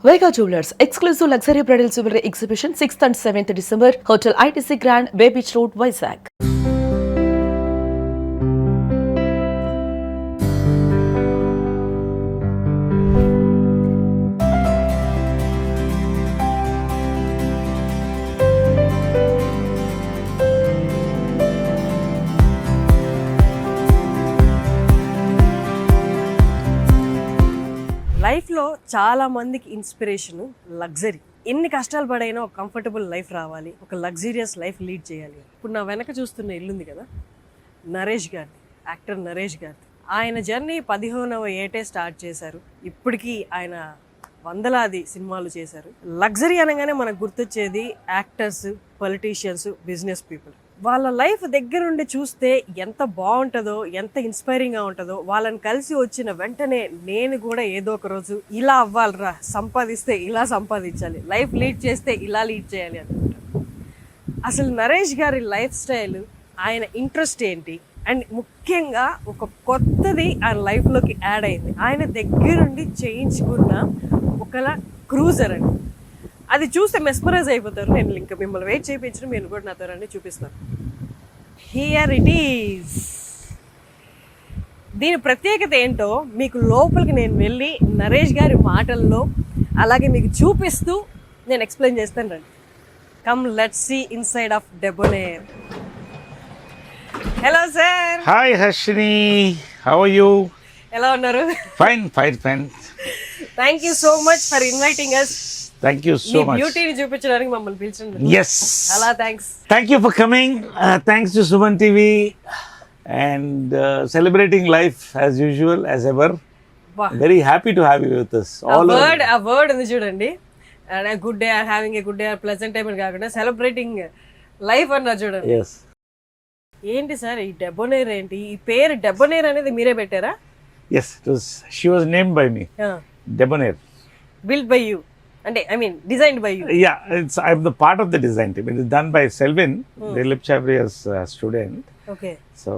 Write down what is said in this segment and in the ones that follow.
Vega Jewelers, exclusive luxury bridal jewelry exhibition 6th and 7th December, Hotel ITC Grand, Bay Beach Road, Vizag. లైఫ్లో చాలా మందికి inspiration luxury. ఎన్ని కష్టాలు పడైనా ఒక comfortable life రావాలి, ఒక లగ్జీరియస్ లైఫ్ లీడ్ చేయాలి. ఇప్పుడు నా వెనక చూస్తున్న ఇల్లుంది కదా, నరేష్ గారిది, యాక్టర్ నరేష్ గారిది. ఆయన జర్నీ 15వ ఏటే స్టార్ట్ చేశారు. ఇప్పటికీ ఆయన వందలాది సినిమాలు చేశారు. లగ్జరీ అనగానే మనకు గుర్తొచ్చేది యాక్టర్స్, పొలిటీషియన్స్, బిజినెస్ పీపుల్. వాళ్ళ లైఫ్ దగ్గరుండి చూస్తే ఎంత బాగుంటుందో, ఎంత ఇన్స్పైరింగ్గా ఉంటుందో. వాళ్ళని కలిసి వచ్చిన వెంటనే నేను కూడా ఏదో ఒక రోజు ఇలా అవ్వాలిరా, సంపాదిస్తే ఇలా సంపాదించాలి, లైఫ్ లీడ్ చేస్తే ఇలా లీడ్ చేయాలి అనుకుంటాను. అసలు నరేష్ గారి లైఫ్ స్టైల్, ఆయన ఇంట్రెస్ట్ ఏంటి, అండ్ ముఖ్యంగా ఒక కొత్తది ఆయన లైఫ్లోకి యాడ్ అయింది. ఆయన దగ్గరుండి చేయించుకున్న ఒకలా క్రూజర్ అండి. అది చూస్తే మెస్మరైజ్ అయిపోతారు. నేను ఇంకా మిమ్మల్ని వెయిట్ చేయించిన మీరు కూడా నాతో రండి, చూపిస్తాను. Here it is. దీని ప్రత్యేకత ఏంటో మీకు లోపలికి నేను వెళ్ళి నరేష్ గారి మాటల్లో అలాగే మీకు చూపిస్తూ నేను ఎక్స్ప్లెయిన్ చేస్తాను. రండి, come let's see inside of Debonair. Hello sir. Hi Harshini, how are you? ఎలా ఉన్నారు? Fine fine fine. Thank you so much for inviting us. Thank you so much. బ్యూటీని చూపించడానికి మమ్మల్ని పిలిచింది. Yes. చాలా thanks. Thank you for coming. Thanks to Suman TV and celebrating life as usual, as ever. Wow. Very happy to have you with us. A word ఉంది చూడండి. And a good day, having a good day, a pleasant time అని కాకుండా celebrating life అన్నారు చూడండి. Yes. ఏంటి sir ఈ డెబోనేర్ ఏంటి? ఈ పేరు డెబోనేర్ అనేది మీరే పెట్టారా? Yes, she was named by me. Debonair. Built by you. అంటే I mean designed by you. Yeah, I'm the part of the design team. It is done by Selvin, Dilip Chavriy's student. Okay. So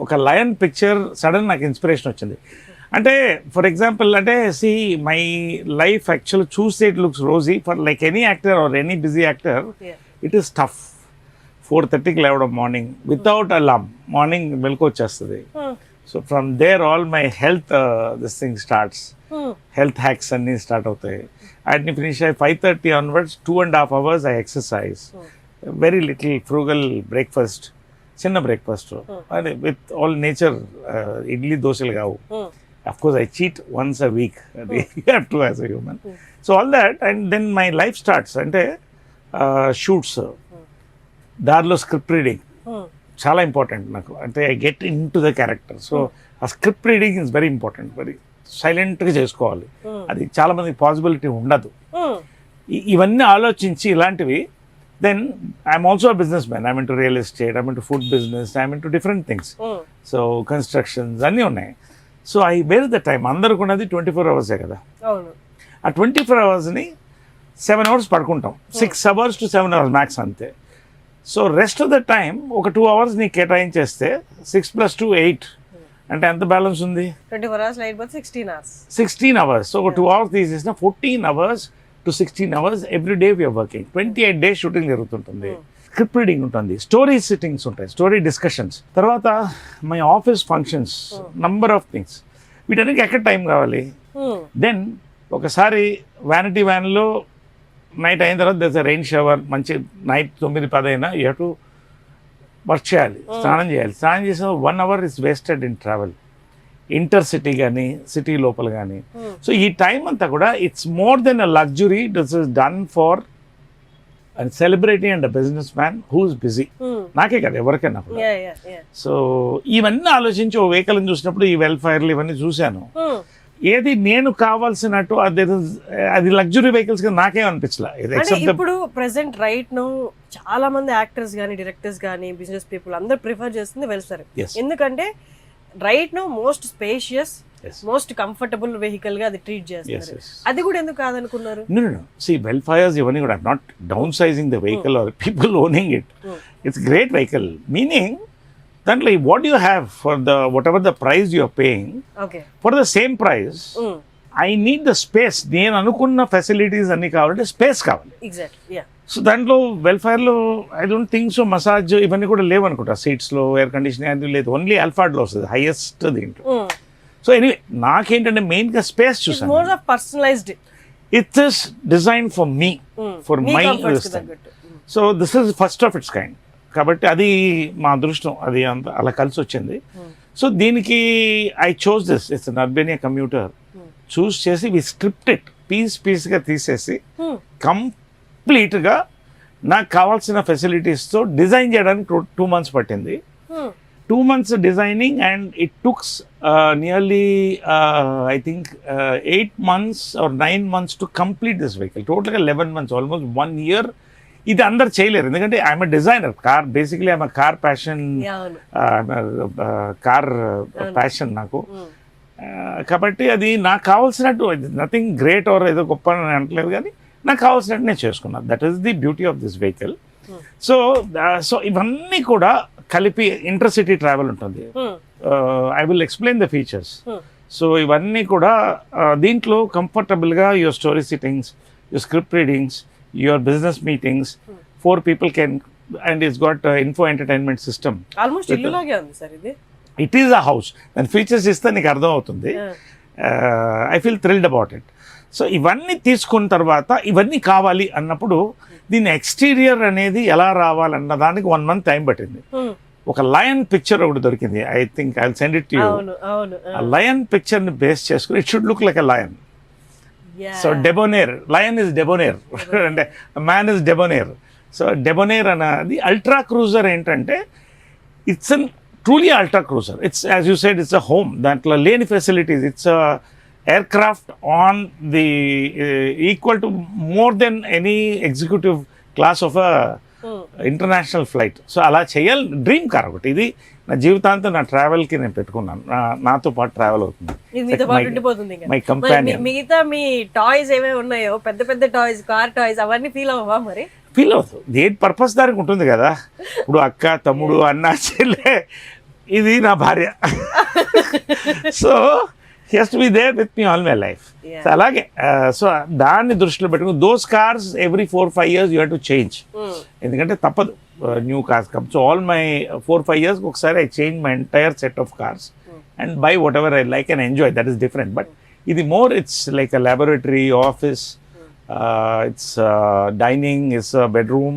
ఒక lion picture sudden నాకు inspiration వచ్చింది. అంటే for example, అంటే see my life actual చూస్తే it looks rosy for like any actor or any busy actor. It is tough. 4:30కి లేవడం morning without alarm, morning మెలకు వచ్చేస్తుంది. So from there all my health this thing starts. Health hacks అన్నీ start అవుతాయి. అట్ని finish అయ్యి 5:30 onwards 2.5 hours I exercise. Very little frugal breakfast, చిన్న breakfast, and with all nature. Idli దోశలు కావు. Of course I cheat once a week, అది you have to as a human. So all that and then my life starts. అంటే shoots, దారిలో script reading చాలా important నాకు. అంటే I get into the character. So ఆ script reading is very important. Very సైలెంట్గా చేసుకోవాలి. అది చాలా మందికి పాసిబిలిటీ ఉండదు. ఇవన్నీ ఆలోచించి ఇలాంటివి. Then I'm also a businessman. I'm into real estate, I'm into food business, I'm into different things. So constructions అన్నీ ఉన్నాయి. So I wear the time. అందరికి ఉన్నది 24 hours కదా. ఆ 24 hours-ని 7 hours పడుకుంటాం. 6 hours to 7 hours మ్యాక్స్ అంతే. So rest of the time ఒక 2 hours నీ కేటాయించేస్తే 6 + 2 8. అంటే ఎంత బ్యాలెన్స్ ఉంది? 24 hours light but 16 hours. 16 hours. So ఒక 2 hours తీసేసిన 14 hours to 16 hours every day we're working. 28 days shooting జరుగుతుంటుంది. స్క్రిప్ట్ రీడింగ్ ఉంటుంది, స్టోరీ సిట్టింగ్స్ ఉంటాయి, స్టోరీ డిస్కషన్స్, తర్వాత my office functions, number of things. వీటన్నిటికి ఎక్కడ టైం కావాలి? దెన్ ఒకసారి వ్యానిటీ వ్యాన్లో నైట్ అయిన తర్వాత దెర్ రెయిన్ షవర్, మంచి నైట్ 9-10 అయినా యూ హ్యావ్ టు వర్క్ చేయాలి, స్నానం చేయాలి. స్నానం చేసిన 1 hour is wasted in travel, inter city కానీ సిటీ లోపల కానీ. సో ఈ టైం అంతా కూడా it's more than a luxury. This is done for and celebrity and a business man who is busy. నాకే కదా, ఎవరికైనా కూడా. సో ఇవన్నీ ఆలోచించి ఓ వెహికల్ చూసినప్పుడు ఈ వెల్ఫైర్లు ఇవన్నీ చూశాను. ఏది నేను కావాల్సినట్టు అది లగ్జరీ వెహికల్స్ గా నాకేం అనిపించలేదు. ఇప్పుడు ప్రెసెంట్ రైట్ నో చాలా మంది యాక్టర్స్ కానీ డైరెక్టర్స్ కానీ బిజినెస్ పీపుల్ అందరు ప్రిఫర్ చేస్తుంది వెల్ఫేర్. ఎందుకంటే right no most spacious, most comfortable vehicle గా అది ట్రీట్ చేస్తారు. అది కూడా ఎందుకు కాదనుకున్నారు? See, వెల్ఫైర్స్ ఇవన్నీ కూడా not down sizing the vehicle or people owning it. It's great vehicle. Meaning దాంట్లో what you have for the whatever the price you are paying, for the same price I need the space. నేను అనుకున్న facilities అన్నీ కావాలంటే space కావాలి. Exactly yeah. So దాంట్లో వెల్ఫేర్లో I don't think so massage ఇవన్నీ కూడా లేవనుకుంటా. సీట్స్లో ఎయిర్ కండిషనింగ్ అది లేదు, ఓన్లీ అల్ఫార్డ్లో వస్తుంది హైయెస్ట్ దీంట్లో. సో ఎనీవే నాకేంటంటే మెయిన్గా స్పేస్ చూసాను. More of personalised. It is design for me, for my use. So this is first of its kind. కాబట్టి అది మా అదృష్టం, అది అంత అలా కలిసి వచ్చింది. సో దీనికి I chose this, it's an Urbania commuter. Choose చేసి వి స్క్రిప్ట్ ఇట్ పీస్గా తీసేసి కంప్లీట్గా నాకు కావాల్సిన ఫెసిలిటీస్తో డిజైన్ చేయడానికి 2 months పట్టింది. 2 months designing and it took nearly I think 8 months or 9 months to complete this vehicle. టోటల్గా 11 months, ఆల్మోస్ట్ 1 year. ఇది అందరు చేయలేరు, ఎందుకంటే I'm a designer. Car basically I'm car passion, car passion నాకు. కాబట్టి అది నాకు కావాల్సినట్టు, నథింగ్ గ్రేట్ ఆర్ ఏదో గొప్ప అని అంటలేదు, కానీ నాకు కావాల్సినట్టు నేను చేసుకున్నాను. That is the beauty of this vehicle. So ఇవన్నీ కూడా కలిపి ఇంటర్సిటీ ట్రావెల్ ఉంటుంది. I will explain the features. So ఇవన్నీ కూడా దీంట్లో కంఫర్టబుల్గా your story sittings, your script readings, your business meetings, 4 people can, and it's got info entertainment system. Almost ఇల్లులాగే ఉంది సార్ ఇది. It is a house. దాని features ఇస్తే నీకు అర్థం అవుతుంది. I feel thrilled about it. So ఇవన్నీ తీసుకున్న తర్వాత ఇవన్నీ కావాలి అన్నప్పుడు దీని ఎక్స్టీరియర్ అనేది ఎలా రావాలన్న దానికి 1 month టైం పట్టింది. ఒక లయన్ పిక్చర్ ఒకటి దొరికింది. I think I will send it to you. ఆ లయన్ పిక్చర్ని బేస్ చేసుకుని it should look like a lion. So Debonair, lion is Debonair అంటే man is Debonair. So Debonair అనేది అల్ట్రా క్రూజర్ ఏంటంటే it's an truly ultra cruiser. It's as you said, it's a home. దాంట్లో లేని facilities. It's aircraft on the equal to more than any executive class of a international flight. So అలా చేయాలి. Dream car ఒకటి ఇది. నా జీవితాంతం నా ట్రావెల్కి నేను పెట్టుకున్నాను. నాతో పాటు ట్రావెల్ అవుతుంది. My companion. మిగతా మీ టాయ్స్ ఏమేమి ఉన్నాయో, పెద్ద పెద్ద టాయ్స్, కార్ టాయ్స్, అవన్నీ ఫీల్ అవ్వవా మరి? ఫీల్ అవుతుంది. దేని పర్పస్ దానికి ఉంటుంది కదా. ఇప్పుడు అక్క, తమ్ముడు, అన్న, చెల్లె, ఇది నా భార్య. So he has to be there with me all my life. So అలాగే సో దాన్ని దృష్టిలో పెట్టుకుని those cars every 4-5 years you have to change. ఎందుకంటే తప్పదు, new cars come. So all my 4-5 years ఒకసారి I change my entire set of cars and buy whatever I like and enjoy. That is different. But ఇది more, it's like a laboratory, office, it's dining, it's a bedroom,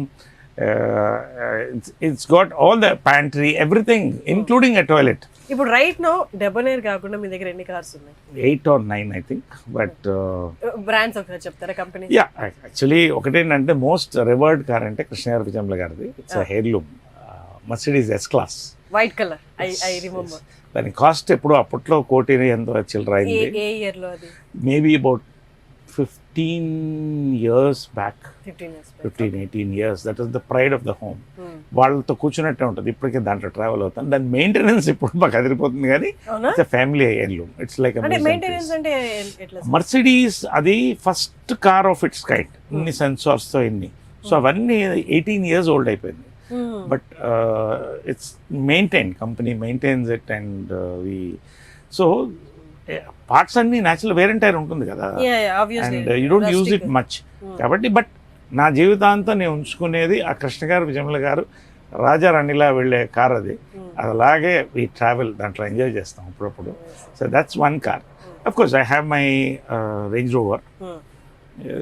it's got all the pantry, everything, including a toilet. ఇప్పుడు right no డెబోనేర్ కాకుండా మీ దగ్గర ఎన్ని cars ఉన్నాయి? 8 or 9 I think. But brands ఒకసారి చెప్తారా, company? Yeah, actually ఒకటేంటంటే most రివర్డ్ car అంటే కృష్ణగారి విజయంల గారిది. It's heirloom Mercedes S-Class, white colour. I remember. దాని కాస్ట్ ఎప్పుడు అప్పట్లో 1 కోటి ఎంతో చిల్లర అయింది. ఏ ఇయర్ లో అది? Maybe about 15 years back. 15-18 years. That is the pride of the home. వాళ్ళతో కూర్చున్నట్టే ఉంటుంది. ఇప్పటికే దాంట్లో ట్రావెల్ అవుతాను. దాని మెయింటెనెన్స్ ఇప్పుడు మాకు అదిరిపోతుంది, కానీ it's family heirloom. It's like Mercedes. అది first car of its kind. ఇన్ని సెన్సార్స్తో ఇన్ని. సో అవన్నీ 18 years old అయిపోయింది. But it's maintain, company maintains it. And we so parts అన్ని న్యాచురల్ వేర్ అండ్ టైర్ ఉంటుంది కదా, and you don't use it much. కాబట్టి బట్ నా జీవితాంతం నేను ఉంచుకునేది ఆ కృష్ణ గారు, విజయమల గారు, రాజా రాణిలా వెళ్ళే కార్ అది. అలాగే ఈ ట్రావెల్ దాంట్లో ఎంజాయ్ చేస్తాం అప్పుడప్పుడు. So that's one car. Of course I have my range rover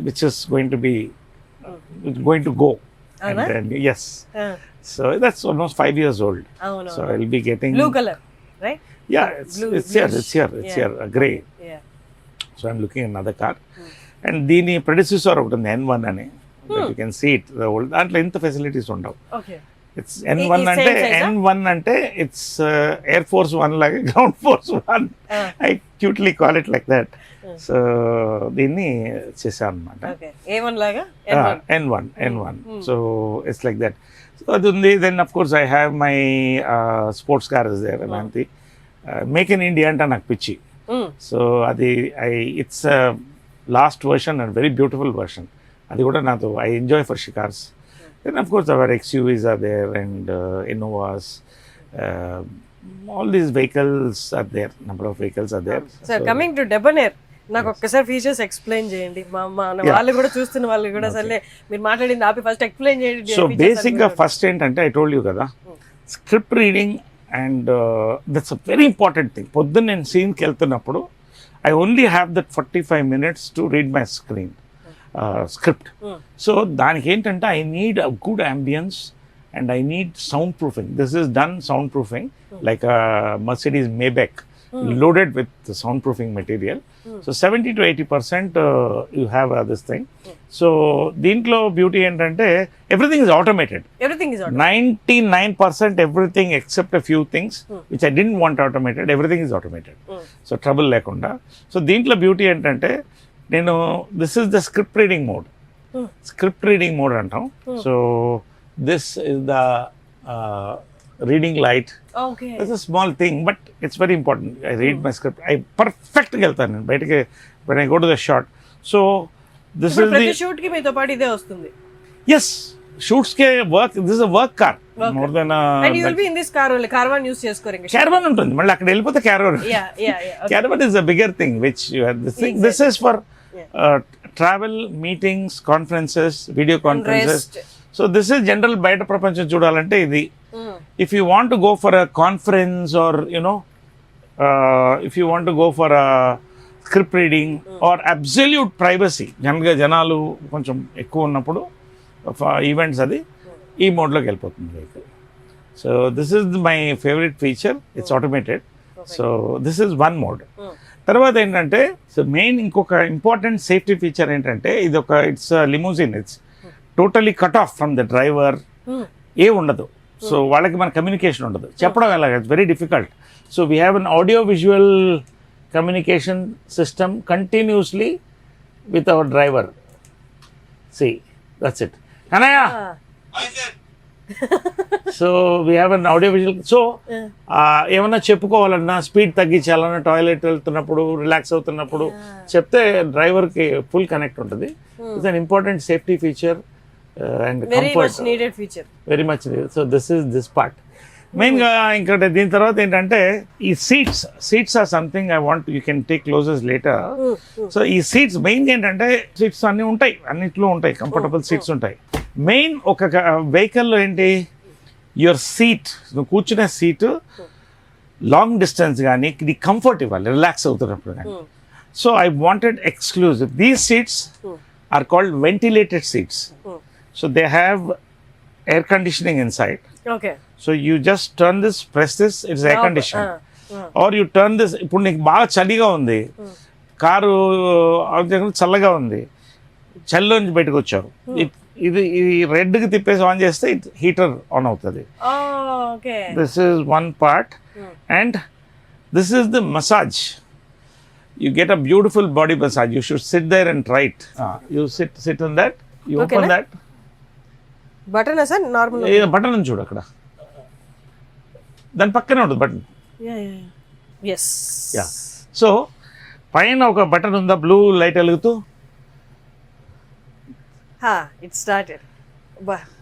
which is going to go. Yes. So that's almost 5 years old. So I'll be getting blue color, right? Yeah, it's here, grey. Yeah. So I'm looking at another car. And దీని predecessor ఒకటి ఉంది, N1 అని. You can see it, the old. దాంట్లో ఇంత facilities ఉండవు. Okay. It's N1 అంటే N1 అంటే it's Air Force 1 లాగా, Ground Force 1. I cutely call it like that. So దీన్ని చేశాను అనమాట. A1 లాగా N1. So it's like that. So అది ఉంది. Then of course I have my sports car is there. అలాంటి మేక్ ఇన్ ఇండియా అంటే నాకు పిచ్చి. సో అది it's last version and very beautiful version. అది కూడా నాకు ఐ ఎంజాయ్ ఫర్ షికార్స్. Then of course our XUVs are there and Innovas. All these vehicles are there, number of vehicles are there. So coming to Debonair, నాకు ఒక్కసారి features explain చేయండి. వాళ్ళు కూడా చూస్తున్న వాళ్ళు కూడా సర్లే మీరు మాట్లాడింది ఆపి ఫస్ట్ ఎక్స్ప్లెయిన్ చేయండి. సో బేసిక్గా ఫస్ట్ ఏంటంటే ఐ టోల్డ్ యూ కదా, script reading and that's a very important thing. పొద్దున్న నేను సీన్కి వెళ్తున్నప్పుడు I only have that 45 minutes to read my script. So దానికి ఏంటంటే I need a good ambience and I need soundproofing. This is done soundproofing like a Mercedes Maybach loaded with the soundproofing material. So 70 to 80% you have this thing. So deentlo beauty entante everything is automated. Everything is automated. 99% everything except a few things which I didn't want automated, everything is automated. So trouble lekunda. So deentlo beauty entante nenu this is the script reading mode. Script reading mode antam. So this is the reading light. Okay. It's a small thing, but it's very important. I read my script. I perfect geltanu bayatiki when I go to the shot. So this is ప్రతి shoot కి మీతో పాటు ఇదే వస్తుంది. Yes, shoots ke work. This is a work car more than a. And you will be in this car only. Caravan use చేసుకోరు ఇంకా. Caravan ఉంటుంది మళ్ళీ అక్కడ వెళ్ళిపోతే caravan. Yeah. Okay. Caravan is a bigger thing which you have this thing. This is for travel, meetings, conferences, video conferences. So this is general బయట ప్రపంచం చూడాలంటే ఇది. If you want to go for a conference or you know if you want to go for a script reading or absolute privacy, జనరల్గా జనాలు కొంచెం ఎక్కువ ఉన్నప్పుడు events అది ఈ మోడ్లోకి వెళ్ళిపోతుంది vehicle. So this is my favourite feature. It's automated. So this is one mode. తర్వాత ఏంటంటే సో మెయిన్ ఇంకొక ఇంపార్టెంట్ సేఫ్టీ ఫీచర్ ఏంటంటే ఇది ఒక it's limousine. It's totally cut off from the driver. ఏ ఉండదు. సో వాళ్ళకి మన కమ్యూనికేషన్ ఉండదు. చెప్పడం ఎలాగ it's very difficult. So we have an audio visual communication system continuously with our driver. See that's it అనయ్య. So we have an audio visual. So ఏమన్నా చెప్పుకోవాలన్నా, స్పీడ్ తగ్గించాలన్నా, టాయిలెట్ వెళ్తున్నప్పుడు, రిలాక్స్ అవుతున్నప్పుడు చెప్తే డ్రైవర్కి ఫుల్ కనెక్ట్ ఉంటుంది. It's an important safety feature and very comfort. much needed feature. Very much needed. So this is this part. మెయిన్గా ఇంకోటి దీని తర్వాత ఏంటంటే ఈ seats or something I want you can take closes later. So ఈ seats మెయిన్గా ఏంటంటే seats అన్నీ ఉంటాయి, అన్నిట్లో ఉంటాయి, కంఫర్టబుల్ సీట్స్ ఉంటాయి. మెయిన్ ఒక వెహికల్లో ఏంటి యువర్ సీట్, నువ్వు కూర్చునే సీటు లాంగ్ డిస్టెన్స్ కానీ ఇది కంఫర్ట్ ఇవ్వాలి రిలాక్స్ అవుతున్నప్పుడు కానీ. So I wanted exclusive. These seats are called ventilated seats. So they have air conditioning inside. Okay. So you just turn this, press this, it's air conditioned. Or you turn this, ఇప్పుడు నీకు బాగా చలిగా ఉంది, car చల్లగా ఉంది, చలిలో నుంచి బయటకు వచ్చావు, ఇది రెడ్కి తిప్పేసి ఆన్ చేస్తే హీటర్ ఆన్ అవుతుంది. This is one part. And this is the massage. You get a beautiful body massage. You should sit there and try it. You sit on that. You open that. Button sir normal button అని చూడు అక్కడ, దాని పక్కనే ఉంటుంది button. So పైన ఒక button ఉందా, blue light వెలుగుతూ. It started.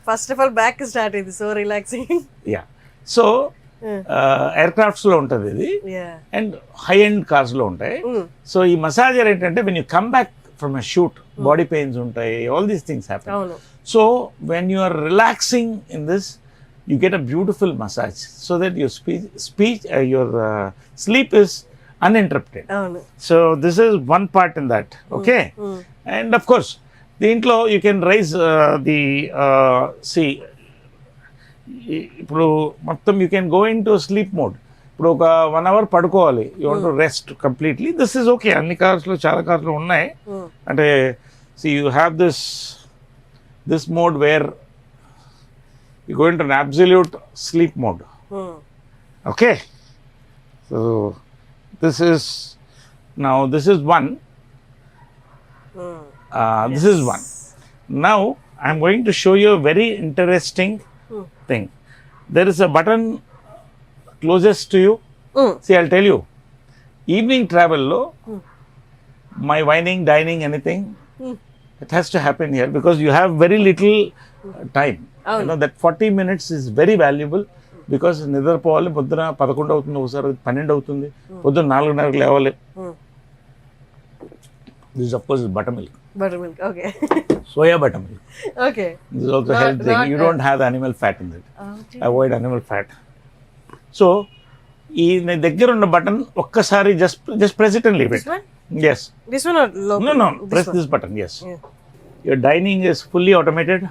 First of all back start అయింది. So relaxing. So aircrafts లో ఉంటుంది ఇది అండ్ హై ఎండ్ కార్స్ లో ఉంటాయి. సో ఈ మసాజర్ ఏంటంటే when you come back from a shoot body pains ఉంటాయి, all these things happen. So when you are relaxing in this, you get a beautiful massage so that your sleep is uninterrupted. So this is one part in that. Okay. And of course దీంట్లో you can raise the see ఇప్పుడు మొత్తం you can go into sleep mode. ఇప్పుడు ఒక 1 hour పడుకోవాలి, you want to rest completely. This is okay. అన్ని కార్స్లో చాలా కార్స్లో ఉన్నాయి. అంటే see you have this mode where you go into an absolute sleep mode. Okay. So this is one. This is one. Now I'm going to show you a very interesting thing. There is a button closest to you. See, I'll tell you. Evening travel lo, my wining, dining, anything, it has to happen here because you have very little time. You know that 40 minutes is very valuable because నిద్రపోవాలి. పొద్దున 11 అవుతుంది, ఒకసారి 12 అవుతుంది, పొద్దున 4:30 లేవాలి. This of course is buttermilk. Buttermilk. Okay. Soya buttermilk. Okay. This is also Not- health thing. not, You don't have animal fat in it. Okay. Avoid animal fat. So, ఈ దగ్గర ఉన్న బటన్ ఒక్కసారి just press it and leave This it. one? Yes. This one or local? No. This Press one. this button. Yes. Yeah. Your dining is fully automated.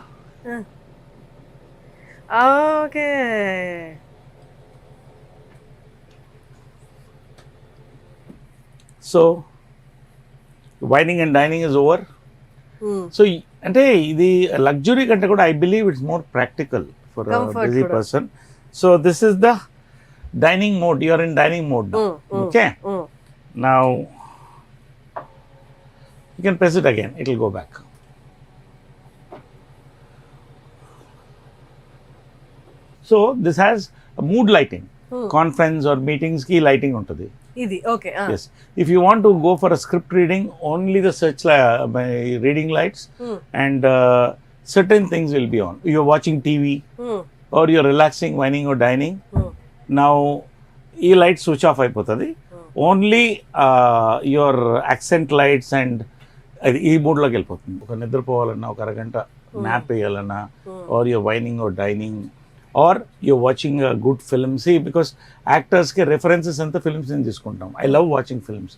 Okay. So, wining and dining is over. So అంటే ఇది luxury కంటే కూడా I believe it's more practical for Comfort busy కూడా. Person. So this is the dining mode. You are in dining mode. Okay, now you can press it again, it will go back. So this has mood lighting. Conference or meetings కి lighting ఉంటుంది. ఇది okay. Yes. If you want to go for a script reading, only the reading lights and certain things will be on. You're watching TV or you're relaxing, whining or dining. Now, ఈ light switch off అయిపోతుంది. Only your accent lights and ఈ మోడ్లోకి వెళ్ళిపోతుంది. ఒక నిద్రపోవాలన్నా, ఒక అరగంట nap వేయాలన్నా, or you're whining or dining, or you're watching a good film. See, because actors ke references anta films in తీసుకుంటాం. I love watching films.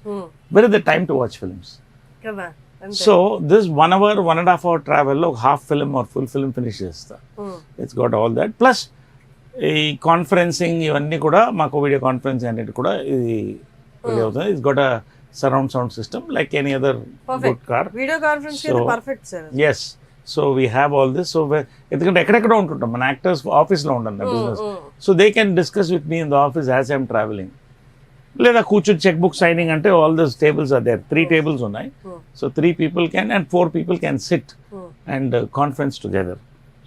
Where is the time to watch films? కదా. So this 1 hour, 1.5 hour travel lo half film or full film finish chesta. It's got all that. Plus ఈ conferencing ఇవన్నీ కూడా మాకు video conference అనేది కూడా ఇది అవుతుంది. It's got a surround sound system like any other good car. Video conference perfect sir. Yes. So we have all this. So ఎందుకంటే ఎక్కడెక్కడ ఉంటుంటాం, మన యాక్టర్స్ ఆఫీస్లో ఉంటుంది business. So they can discuss with me in the office as I'm travelling. లేదా కూర్చొని cheque book signing అంటే all this tables are there. 3 tables ఉన్నాయి. So 3 people can and 4 people can sit and conference together.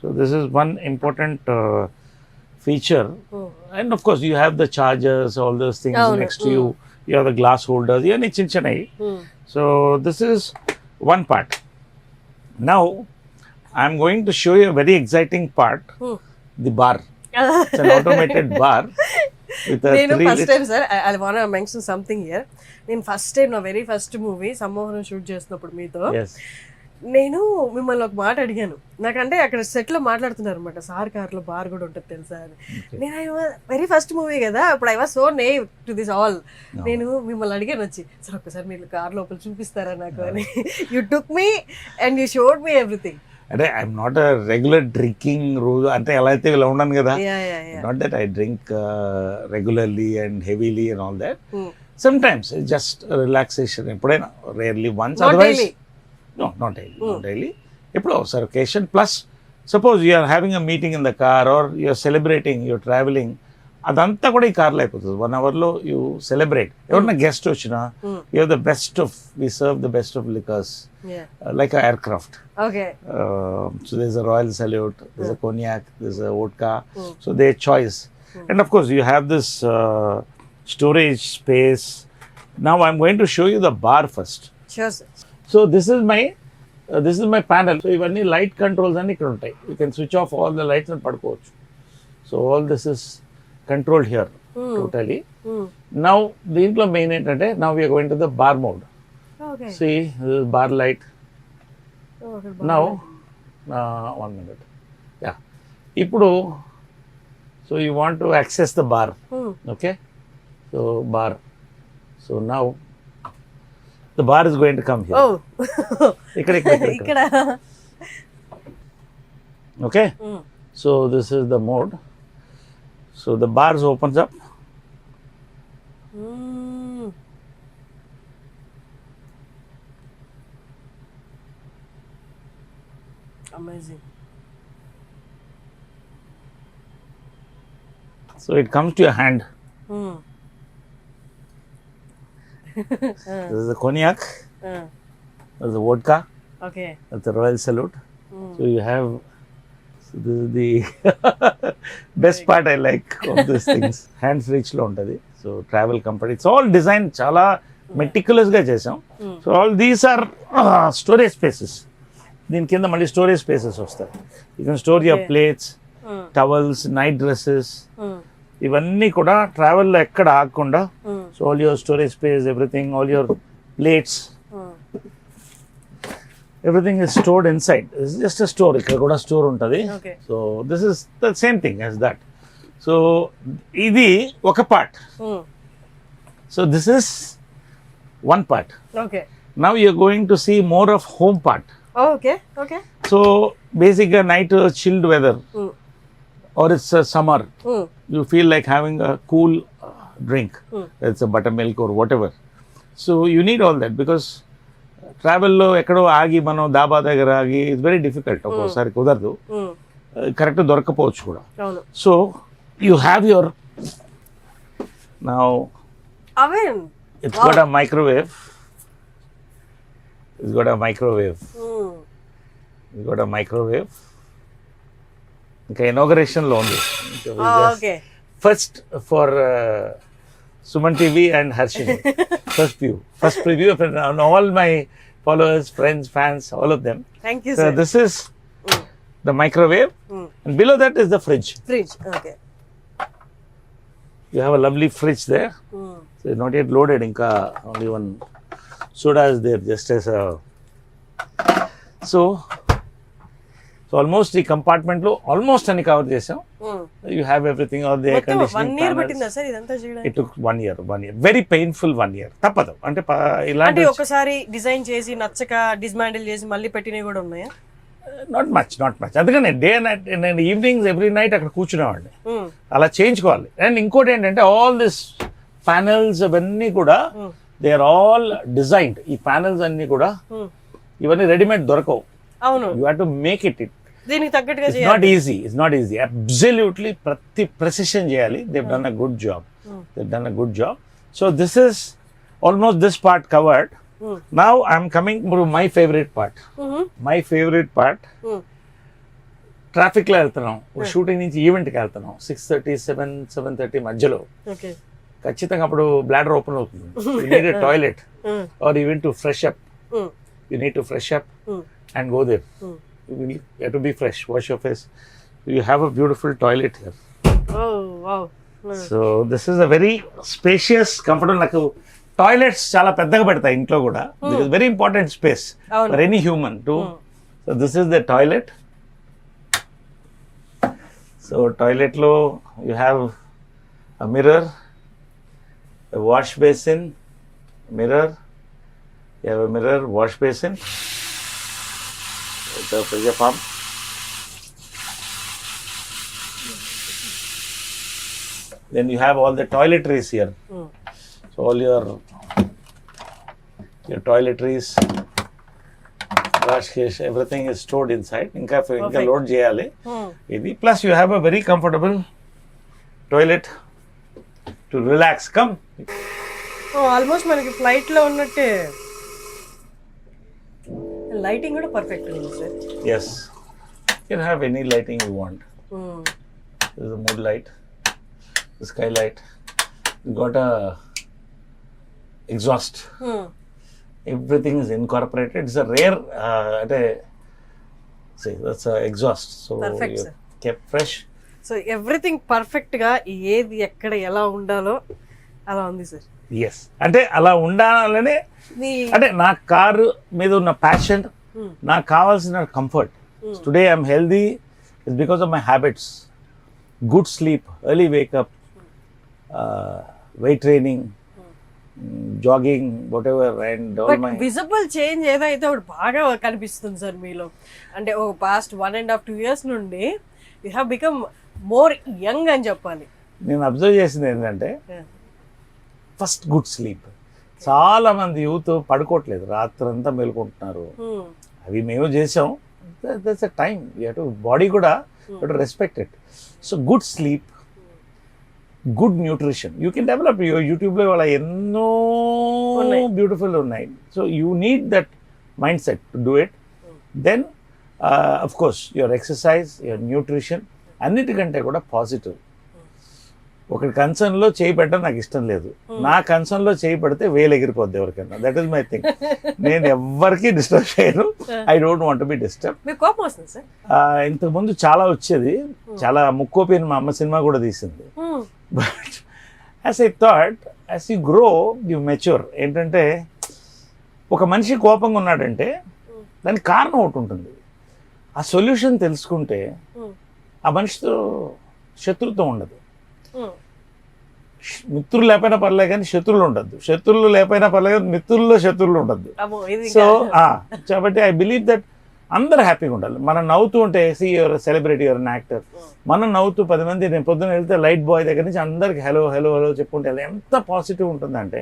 So this is one important feature. And of course you have the chargers, all those things next to you. You have the glass holders. ఇవన్నీ చిన్న చిన్నవి. So this is one part. Now I'm going to show you a very exciting part, the bar. It's an automated bar with a నేను 3 first time sir I want to mention something here. నేను first time నా very first movie సమ్మోహనం shoot చేసినప్పుడు మీతో Yes. నేను మిమ్మల్ని ఒక మాట అడిగాను. నాకంటే అక్కడ సెట్లో మాట్లాడుతున్నారు అనమాట, సార్ కార్లో బార్ కూడా ఉంటుంది తెలుసా అని. నేను వెరీ ఫస్ట్ మూవీ కదా, అప్పుడు I was so నేవ్ to this all. నేను మిమ్మల్ని అడిగాను వచ్చి, సార్ ఒక్కసారి మీరు కార్ లోపల చూపిస్తారా నాకు అని. You took me and you showed me everything. అంటే I'm not a regular drinking రోజు అంటే ఎలా అయితే ఇలా ఉన్నాను కదా. Not that I drink regularly and heavily and all that. Sometimes just relaxation, ఎప్పుడైనా rarely once. Otherwise no, not daily. Not daily. ఎప్పుడో ఒకసారి occasion. Plus suppose you are having a meeting in the car or you are celebrating, you are traveling, అదంతా కూడా ఈ కార్లో అయిపోతుంది. 1 hourలో you celebrate. ఎవరన్నా గెస్ట్ వచ్చినా you have the best of, we serve the best of liquors like a aircraft. Okay. So there's a Royal Salute, there's a cognac, there's a vodka. So their choice. And of course you have this storage space. Now I'm going to show you the bar first. Sure sir. So this is my panel. So ఇవన్నీ light controls అన్ని ఇక్కడ ఉంటాయి. You can switch off all the lights అని పడుకోవచ్చు. So all this is controlled here totally. Now దీంట్లో main ఏంటంటే now we're going to the bar mode. See bar light. Now 1 minute. Yeah, ఇప్పుడు so you want to access the bar. Okay, so bar. So now the bar is going to come here. Oh. ikkada. Okay. So this is the mode. So the bars opens up. Amazing. So it comes to your hand. This is the cognac. This is the vodka. Okay. That's the Royal Salute. So you have. So this is the best part I like of these things. Hands reach lo untadi. So travel comfort. It's all designed chala meticulous ga chesam. So all these are storage spaces. Din kinda malli storage spaces vastayi. You can store your plates, towels, night dresses. ఇవన్నీ కూడా ట్రావెల్లో ఎక్కడ ఆగకుండా. So all your storage space, everything, all your plates, everything is stored inside. It's just a store. ఇక్కడ కూడా store ఉంటుంది. Okay. So this is the same thing as that. So ఇది ఒక part. So this is one part. Okay now you're going to see more of home part. Okay okay so బేసిక్గా night chilled weather or it's summer, you feel like having a cool drink. It's a buttermilk or whatever. So you need all that because travel lo ekkado aagi mano daba dagara aagi is very difficult. Okosari kudaradu, correct dorakapochu kuda. అవును So you have your, now oven it's got a microwave. It's got a microwave. It's got a microwave. ఇంకా ఇనాగరేషన్లో ఉంది. Okay first for Suman TV and Harshini. First preview all my followers, friends, fans, all of them. Thank you so sir. This is the microwave and below that is the fridge. Fridge okay you have a lovely fridge there. So not yet loaded, ఇంకా only one soda is there just as a, so almost ఈ compartment లో almost అన్ని cover చేసాం. You have everything all the air మొత్తం 1 conditioning. Year పట్టిందా sir ఇదంతా చేయడానికి? It took 1 year very painful 1 year. తప్పదు అంటే అంటే ఇలాంటి ఒకసారి డిజైన్ చేసి నచ్చక డిస్మాండిల్ చేసి మళ్ళీ పెట్టినవి కూడా ఉన్నాయా? Not much. అందుకని డే నైట్ నేను ఈవినింగ్స్ ఎవ్రీ నైట్ అక్కడ కూర్చునేవాడిని. అలా చేయించుకోవాలి. అండ్ ఇంకోటి ఏంటంటే ఆల్ దిస్ ప్యానెల్స్ అవన్నీ కూడా దే ఆర్ ఆల్ డిజైన్డ్. ఈ ప్యానెల్స్ అన్ని కూడా ఇవన్నీ రెడీమేడ్ దొరకవు. అవును you have to make it. దీనికి తగ్గట్టుగా It's చేయాలి. not easy. Absolutely, ప్రతి precision చేయాలి. They've done a good job. So this is almost this part covered. Now I'm coming to my favorite part. My favorite part. Traffic లో వెళ్తున్నాం, shooting నుంచి event కి వెళ్తున్నాం. 6:30, 7:30 మధ్యలో ఓకే ఖచ్చితంగా అప్పుడు బ్లాడర్ ఓపెన్ అవుతుంది. You need a toilet or even to fresh up. You need to fresh up and go there. You have to be fresh, wash your face. You have a beautiful toilet here. Oh wow. So this is a very spacious, comfortable. నాకు toilets చాలా పెద్దగా పెడతాయి ఇంట్లో కూడా. This is very important space అవును. for any human too. So this is the toilet. So toilet lo you have a mirror, a wash basin, mirror. You have a mirror, wash basin. The pressure pump. Then you have all the toiletries here. So all your toiletries, wash case, everything is stored inside. Inka load cheyali. Idi plus you have a very comfortable toilet to relax. Come. Almost మనకి flight లో ఉన్నట్టే. Lighting కూడా perfect ఉంది sir. Yes. You can have any lighting you want. This is a mood light, the skylight. You got a exhaust. Everything is incorporated. It's a rare, see, that's a exhaust. So Perfect, you're sir. kept fresh. So everything perfect గా ఏది ఎక్కడ ఎలా ఉండాలో అలా ఉంది sir. Yes, అంటే అలా ఉండాలనే, మీ అంటే నా కారు మీద ఉన్న ప్యాషన్, నాకు కావాల్సిన comfort. Today I'm healthy is because of my habits. Good sleep, early wake up, weight training, jogging, what ever, and all but my visible change ఏదైతే ఒకటి బాగా కనిపిస్తుంది సార్ మీలో. అంటే ఒక పాస్ట్ 1.5-2 years నుండి you have become more young అని చెప్పాలి. నేను అబ్జర్వ్ చేసింది ఏంటంటే ఫస్ట్ గుడ్ స్లీప్. చాలా మంది యూత్ పడుకోవట్లేదు, రాత్రంతా మేలుకుంటున్నారు. అవి మేము చేసాం. That's a time. బాడీ కూడా respect it. So good sleep, good nutrition you can develop. యూట్యూబ్లో వాళ్ళ ఎన్నో బ్యూటిఫుల్ ఉన్నాయి. So you need that mindset to do it. Then of course your exercise, your nutrition, అన్నిటికంటే కూడా positive. ఒకటి కన్సర్న్లో చేయి పెట్టడం నాకు ఇష్టం లేదు. నా కన్సర్న్లో చేయి పెడితే వేలు ఎగిరిపోద్ది ఎవరికైనా. That is my thing. నేను ఎవరికి డిస్టర్బ్ చేయను. I don't want be disturb. మీకు కోపం వస్తుంది సార్? ఇంతకుముందు చాలా వచ్చేది. చాలా ముక్కోపిని మా అమ్మ సినిమా కూడా తీసింది. But as I thought, as you grow you mature. ఏంటంటే ఒక మనిషి కోపంగా ఉన్నాడంటే దానికి కారణం ఒకటి ఉంటుంది. ఆ సొల్యూషన్ తెలుసుకుంటే ఆ మనిషితో శత్రుత్వం ఉండదు. మిత్రులు లేకపోయినా పర్లేదు కానీ శత్రువులు ఉండద్దు, శత్రువులు లేకపోయినా పర్లేదు కానీ మిత్రుల్లో శత్రువులు ఉండద్దు. సో కాబట్టి ఐ బిలీవ్ దట్ అందరూ హ్యాపీగా ఉండాలి. మనం నవ్వుతూ ఉంటే your celebrity, your an actor, మనం నవ్వుతూ 10 మంది, నేను పొద్దున్న వెళ్తే లైట్ బాయ్ దగ్గర నుంచి అందరికి హలో హలో హలో చెప్పుకుంటే అది ఎంత పాజిటివ్ ఉంటుందంటే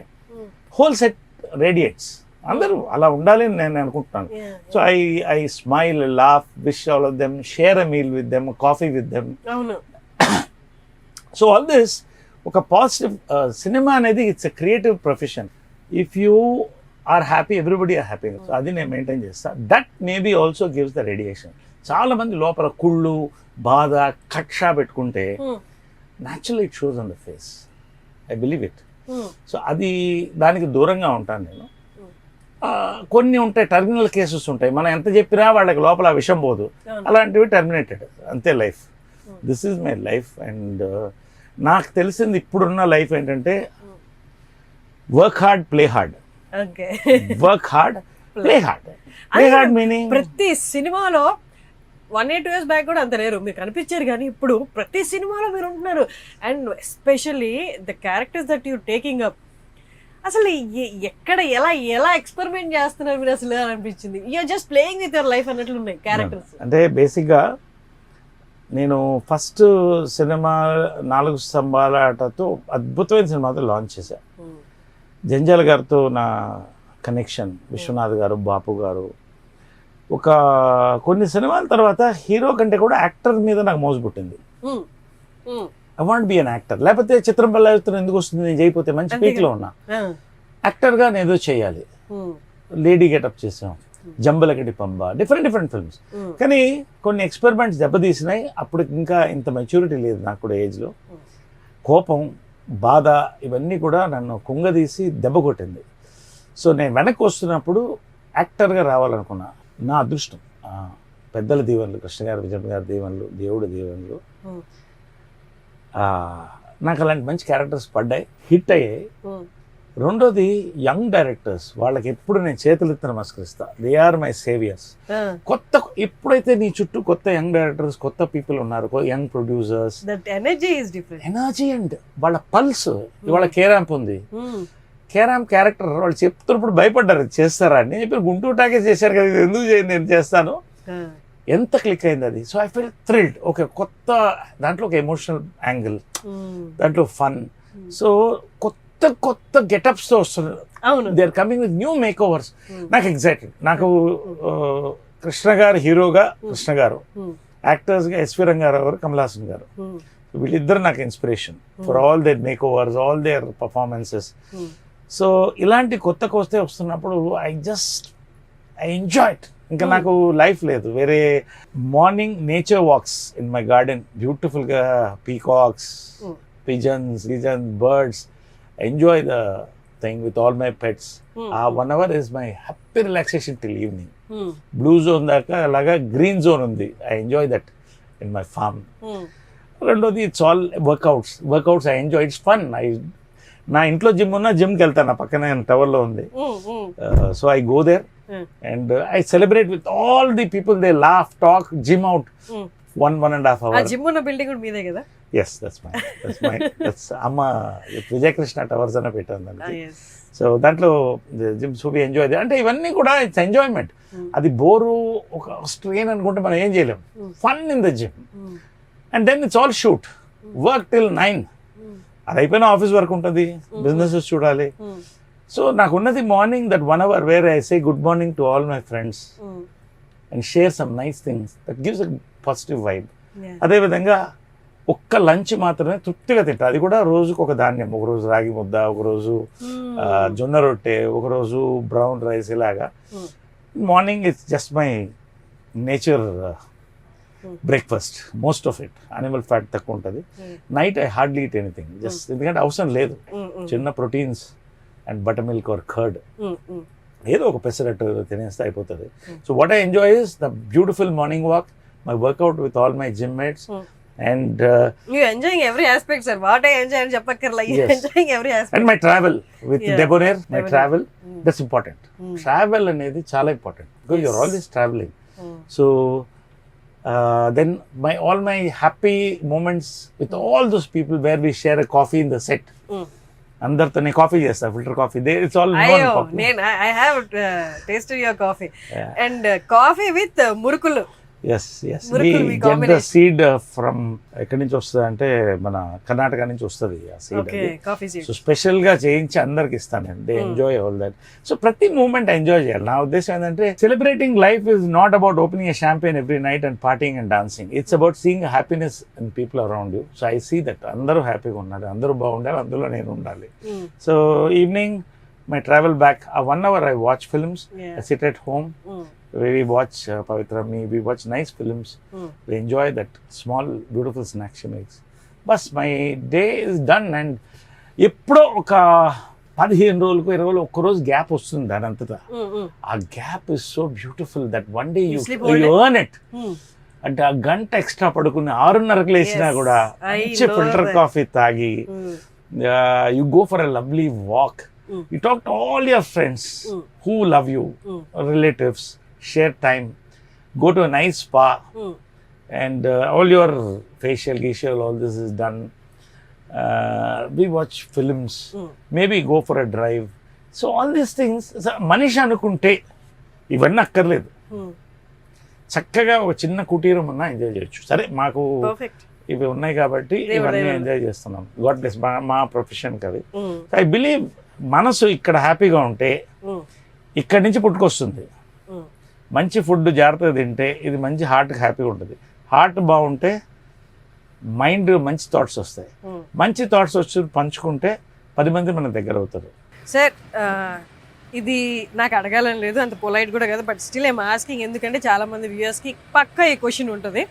హోల్ సెట్ రేడియేట్స్. అందరూ అలా ఉండాలి అని నేను అనుకుంటున్నాను. So I smile, laugh, wish all of them, share a meal with them, coffee with them. So all this ఒక పాజిటివ్ సినిమా అనేది it's a creative profession. If you are happy, everybody are happy. So అది నేను maintain చేస్తాను. That maybe also gives the radiation. చాలా మంది లోపల కుళ్ళు, బాధ, కక్ష పెట్టుకుంటే natural it shows on the face. I believe it. So అది దానికి దూరంగా ఉంటాను నేను. కొన్ని ఉంటాయి, టర్మినల్ కేసెస్ ఉంటాయి, మనం ఎంత చెప్పినా వాళ్ళకి లోపల ఆ విషయం పోదు, అలాంటివి టర్మినేటెడ్, అంతే life. This is my life. And నాకు తెలిసింది ఇప్పుడున్న లైఫ్ ఏంటంటే work hard, play hard. Work hard, play hard. Play hard meaning ప్రతి సినిమాలో 1 year 2 years బ్యాక్ కూడా అంత లేరు, మీరు కనిపించారు, కానీ ఇప్పుడు ప్రతి సినిమాలో మీరు ఉంటున్నారు. And especially the characters that you taking up, అసలు ఎక్కడ ఎలా ఎక్స్పెరిమెంట్ చేస్తున్నారు మీరు అసలు అనిపించింది. You're just playing with your life అన్నట్లు ఉన్నాయి క్యారెక్టర్స్. అంటే బేసిక్గా నేను ఫస్ట్ సినిమా 4 స్తంభాల ఆటతో అద్భుతమైన సినిమాతో లాంచ్ చేశాను. జంజాల గారితో నా కనెక్షన్, విశ్వనాథ్ గారు, బాపు గారు. కొన్ని సినిమాల తర్వాత హీరో కంటే కూడా యాక్టర్ మీద నాకు మోజు పుట్టింది. I want be an actor. లేకపోతే చిత్రం పల్లెత్తున ఎందుకు వస్తుంది, నేను చేయకపోతే మంచి పీక్లో ఉన్నా, యాక్టర్గా నేను ఏదో చేయాలి. లేడీ గెటప్ చేసాం, జంబలకటి పంబ, డిఫరెంట్ ఫిల్మ్స్. కానీ కొన్ని ఎక్స్పెరిమెంట్స్ దెబ్బతీసినాయి. అప్పుడు ఇంకా ఇంత మెచ్యూరిటీ లేదు నాకు కూడా ఏజ్లో. కోపం, బాధ ఇవన్నీ కూడా నన్ను కుంగదీసి దెబ్బ కొట్టింది. సో నేను వెనక్కి వస్తున్నప్పుడు యాక్టర్గా రావాలనుకున్నా. నా అదృష్టం, పెద్దల దీవెనలు, కృష్ణ గారు, విజయ్ గారి దీవెనలు, దేవుడి దీవెనలు, నాకు అలాంటి మంచి క్యారెక్టర్స్ పడ్డాయి, హిట్ అయ్యాయి. రెండోది యంగ్ డైరెక్టర్స్, వాళ్ళకి ఎప్పుడు నేను చేతులెత్తి నమస్కరిస్తా. They are my saviours. ఎప్పుడైతే నీ చుట్టూ కొత్త యంగ్ డైరెక్టర్స్, కొత్త పీపుల్ ఉన్నారు, యంగ్ ప్రొడ్యూసర్స్, ఎనర్జీ అండ్ వాళ్ళ పల్స్. ఇవాళ కేరాంప్ ఉంది, కేరాంప్ క్యారెక్టర్ వాళ్ళు చెప్తున్నప్పుడు భయపడ్డారు, చేస్తారా అని. నేను చెప్పి గుంటూరు టాకే చేశారు కదా, ఇది ఎందుకు చేయండి, నేను చేస్తాను. ఎంత క్లిక్ అయింది అది. So I feel thrilled. Okay, కొత్త దాంట్లో ఒక ఎమోషనల్ యాంగిల్, దాంట్లో ఫన్. సో కొత్త గెటప్స్తో వస్తున్నారు. They are coming with new makeovers. నాకు ఎగ్జైటెడ్. నాకు కృష్ణ గారు హీరోగా, కృష్ణ గారు యాక్టర్స్గా ఎస్వి రంగారావు గారు, కమల్ హాసన్ గారు, వీళ్ళిద్దరు నాకు inspiration for all their makeovers, all their performances. So ఇలాంటి కొత్త వస్తున్నప్పుడు ఐ ఎంజాయ్ ఇట్. ఇంకా నాకు లైఫ్ లేదు వేరే. Morning nature walks in my garden, బ్యూటిఫుల్గా peacocks, pigeons, birds. Enjoy the thing with all my pets. ఆ 1 hour is my happy relaxation till evening. Blue zone దాకా అలాగా గ్రీన్ జోన్ ఉంది. I enjoy that in my farm. రెండోది it's all workouts I enjoy. It's fun. నా ఇంట్లో gym ఉన్నా జిమ్కి వెళ్తాను, నా పక్కనే టవర్లో ఉంది. So I go there and I celebrate with all the people. They laugh, talk, gym out 1.5 hours. Gym ఉన్న బిల్డింగ్ కూడా మీదే కదా? Yes, that's mine. That's అమ్మ విజయ కృష్ణ టవర్స్ అని పెట్టాను దానికి. సో దాంట్లో జిమ్ సూపి ఎంజాయ్. అంటే ఇవన్నీ కూడా ఇట్స్ ఎంజాయ్మెంట్. అది బోరు, ఒక స్ట్రెయిన్ అనుకుంటే మనం ఏం చేయలేం. Fun in the gym. And then it's all shoot, work till 9. అది అయిపోయిన ఆఫీస్ వర్క్ ఉంటుంది, బిజినెసెస్ చూడాలి. సో నాకు ఉన్నది morning that 1 hour where I say good morning to all my friends and share some nice things that gives a positive vibe. అదేవిధంగా ఒక్క lunch మాత్రమే తృప్తిగా తింటా. అది కూడా రోజుకు ఒక ధాన్యం, ఒకరోజు రాగి ముద్ద, ఒకరోజు జొన్న రొట్టె, ఒకరోజు బ్రౌన్ రైస్, ఇలాగా. Morning it's just my nature breakfast, most of it animal fat తక్కువ ఉంటుంది. Night I hardly eat anything, just ఎందుకంటే అవసరం లేదు. చిన్న proteins and butter milk are curd, ఏదో ఒక పెసరట్టు తినేస్తే అయిపోతుంది. So what I enjoy is the beautiful morning walk, my workout with all my gym mates, And You enjoying every aspect, sir. What I enjoy and చెప్పక్కర్లా. You Yes. enjoying every aspect. and my travel with Yeah. Debonair, my Debonair. travel, that's important. Travel అనేది చాలా important because you're always traveling. So then all my happy moments with all those people where we share a coffee in the set. అందరితో నేను coffee చేస్తా, filter coffee. It's all అయ్యో నేను I have tasted your coffee and coffee with మురుకులు. yes Miracle we we get the combination. seed from ఎక్కడి నుంచి వస్తుంది అంటే మన కర్ణాటక నుంచి వస్తుంది ఆ seed. Okay coffee seed. So special గా చేయించి అందరికి ఇస్తాను నేను. They enjoy all that. So ప్రతి మూమెంట్ ఎంజాయ్ చేయాలి. నా ఉద్దేశం ఏంటంటే celebrating life is not about opening a champagne every night and partying and dancing. It's about seeing happiness in people around you. So I see that అందరూ హ్యాపీగా ఉండాలి, అందరూ బాగుండాలి, అందులో నేను ఉండాలి. So evening my travel back ఆ 1 hour I watch films. I sit at home. We watch Pavitra, we watch nice films. We enjoy that small beautiful snack she makes. Bas my day is done. And ఎప్పుడో ఒక 15 రోజులకు 20 రోజులు ఒక్క రోజు gap వస్తుంది దాని అంతటా. ఆ gap is so beautiful that one day you earn it. అంటే ఆ గంట ఎక్స్ట్రా పడుకుని 6:30కి లేచినా కూడా మంచి ఫిల్టర్ కాఫీ తాగి you go for a lovely walk. You talk to all your friends who love you, relatives, share time, go to a nice spa, and all your facial, all this is done. We watch films, maybe go for a drive. So all these things, manishi anukunte ivanna akkarledu. చక్కగా ఒక చిన్న కుటీరం ఉన్నా enjoy చేయొచ్చు. సరే మాకు ఇవి ఉన్నాయి కాబట్టి ఇవన్నీ ఎంజాయ్ చేస్తున్నాం. గాడ్ బ్లెస్ మా ప్రొఫెషన్ కది. ఐ బిలీవ్ మనసు ఇక్కడ హ్యాపీగా ఉంటే ఇక్కడి నుంచి పుట్టుకొస్తుంది. మంచి ఫుడ్ జాగ్రత్తగా తింటే ఇది మంచి హార్ట్కి హ్యాపీగా ఉంటుంది. హార్ట్ బాగుంటే మైండ్ మంచి థాట్స్ వస్తాయి. మంచి థాట్స్ వచ్చి పంచుకుంటే 10 మంది మన దగ్గర అవుతారు. సార్ ఇది నాకు అడగాలని లేదు, అంత పొలైట్ కూడా కదా, బట్ స్టిల్ ఐమ్ ఆస్కింగ్. ఎందుకంటే చాలామంది వ్యూయర్స్కి పక్కా ఈ క్వశ్చన్ ఉంటుంది.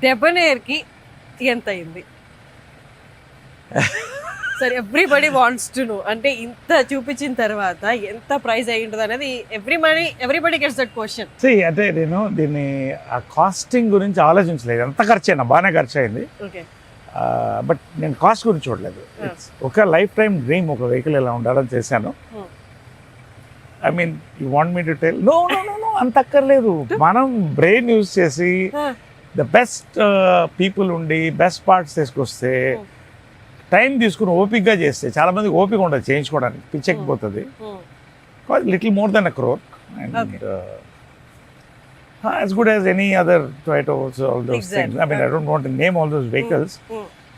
డెబనేర్కి ఎంత అయింది? Sir everybody wants to know. అంటే ఇంత చూపించిన తర్వాత ఎంత ప్రైస్ అయి ఉంటుంది అనేది ఎవ్రీబడి గెట్స్ దట్ క్వశ్చన్. అంటే నేను దీన్ని ఆ కాస్టింగ్ గురించి ఆలోచించలేదు. ఎంత ఖర్చు అయినా బాగానే ఖర్చు అయింది. ఓకే బట్ నేను కాస్ట్ గురించి చూడలేదు. ఒక లైఫ్ టైం డ్రీమ్ ఒక వెహికల్ ఎలా ఉండాలని చేశాను. I mean you want me to tell? No no no no అంత అక్కర్లేదు. మనం బ్రెయిన్ యూజ్ చేసి ద బెస్ట్ పీపుల్ ఉండి బెస్ట్ పార్ట్స్ తీసుకొస్తే, టైం తీసుకుని ఓపిక్గా చేస్తే, చాలా మందికి ఓపిక ఉండదు చేయించుకోవడానికి, పిచ్చెక్కిపోతుంది. Little more then 1 crore and as good as any other Toyota also, all those things. I mean, I don't want to name all those vehicles.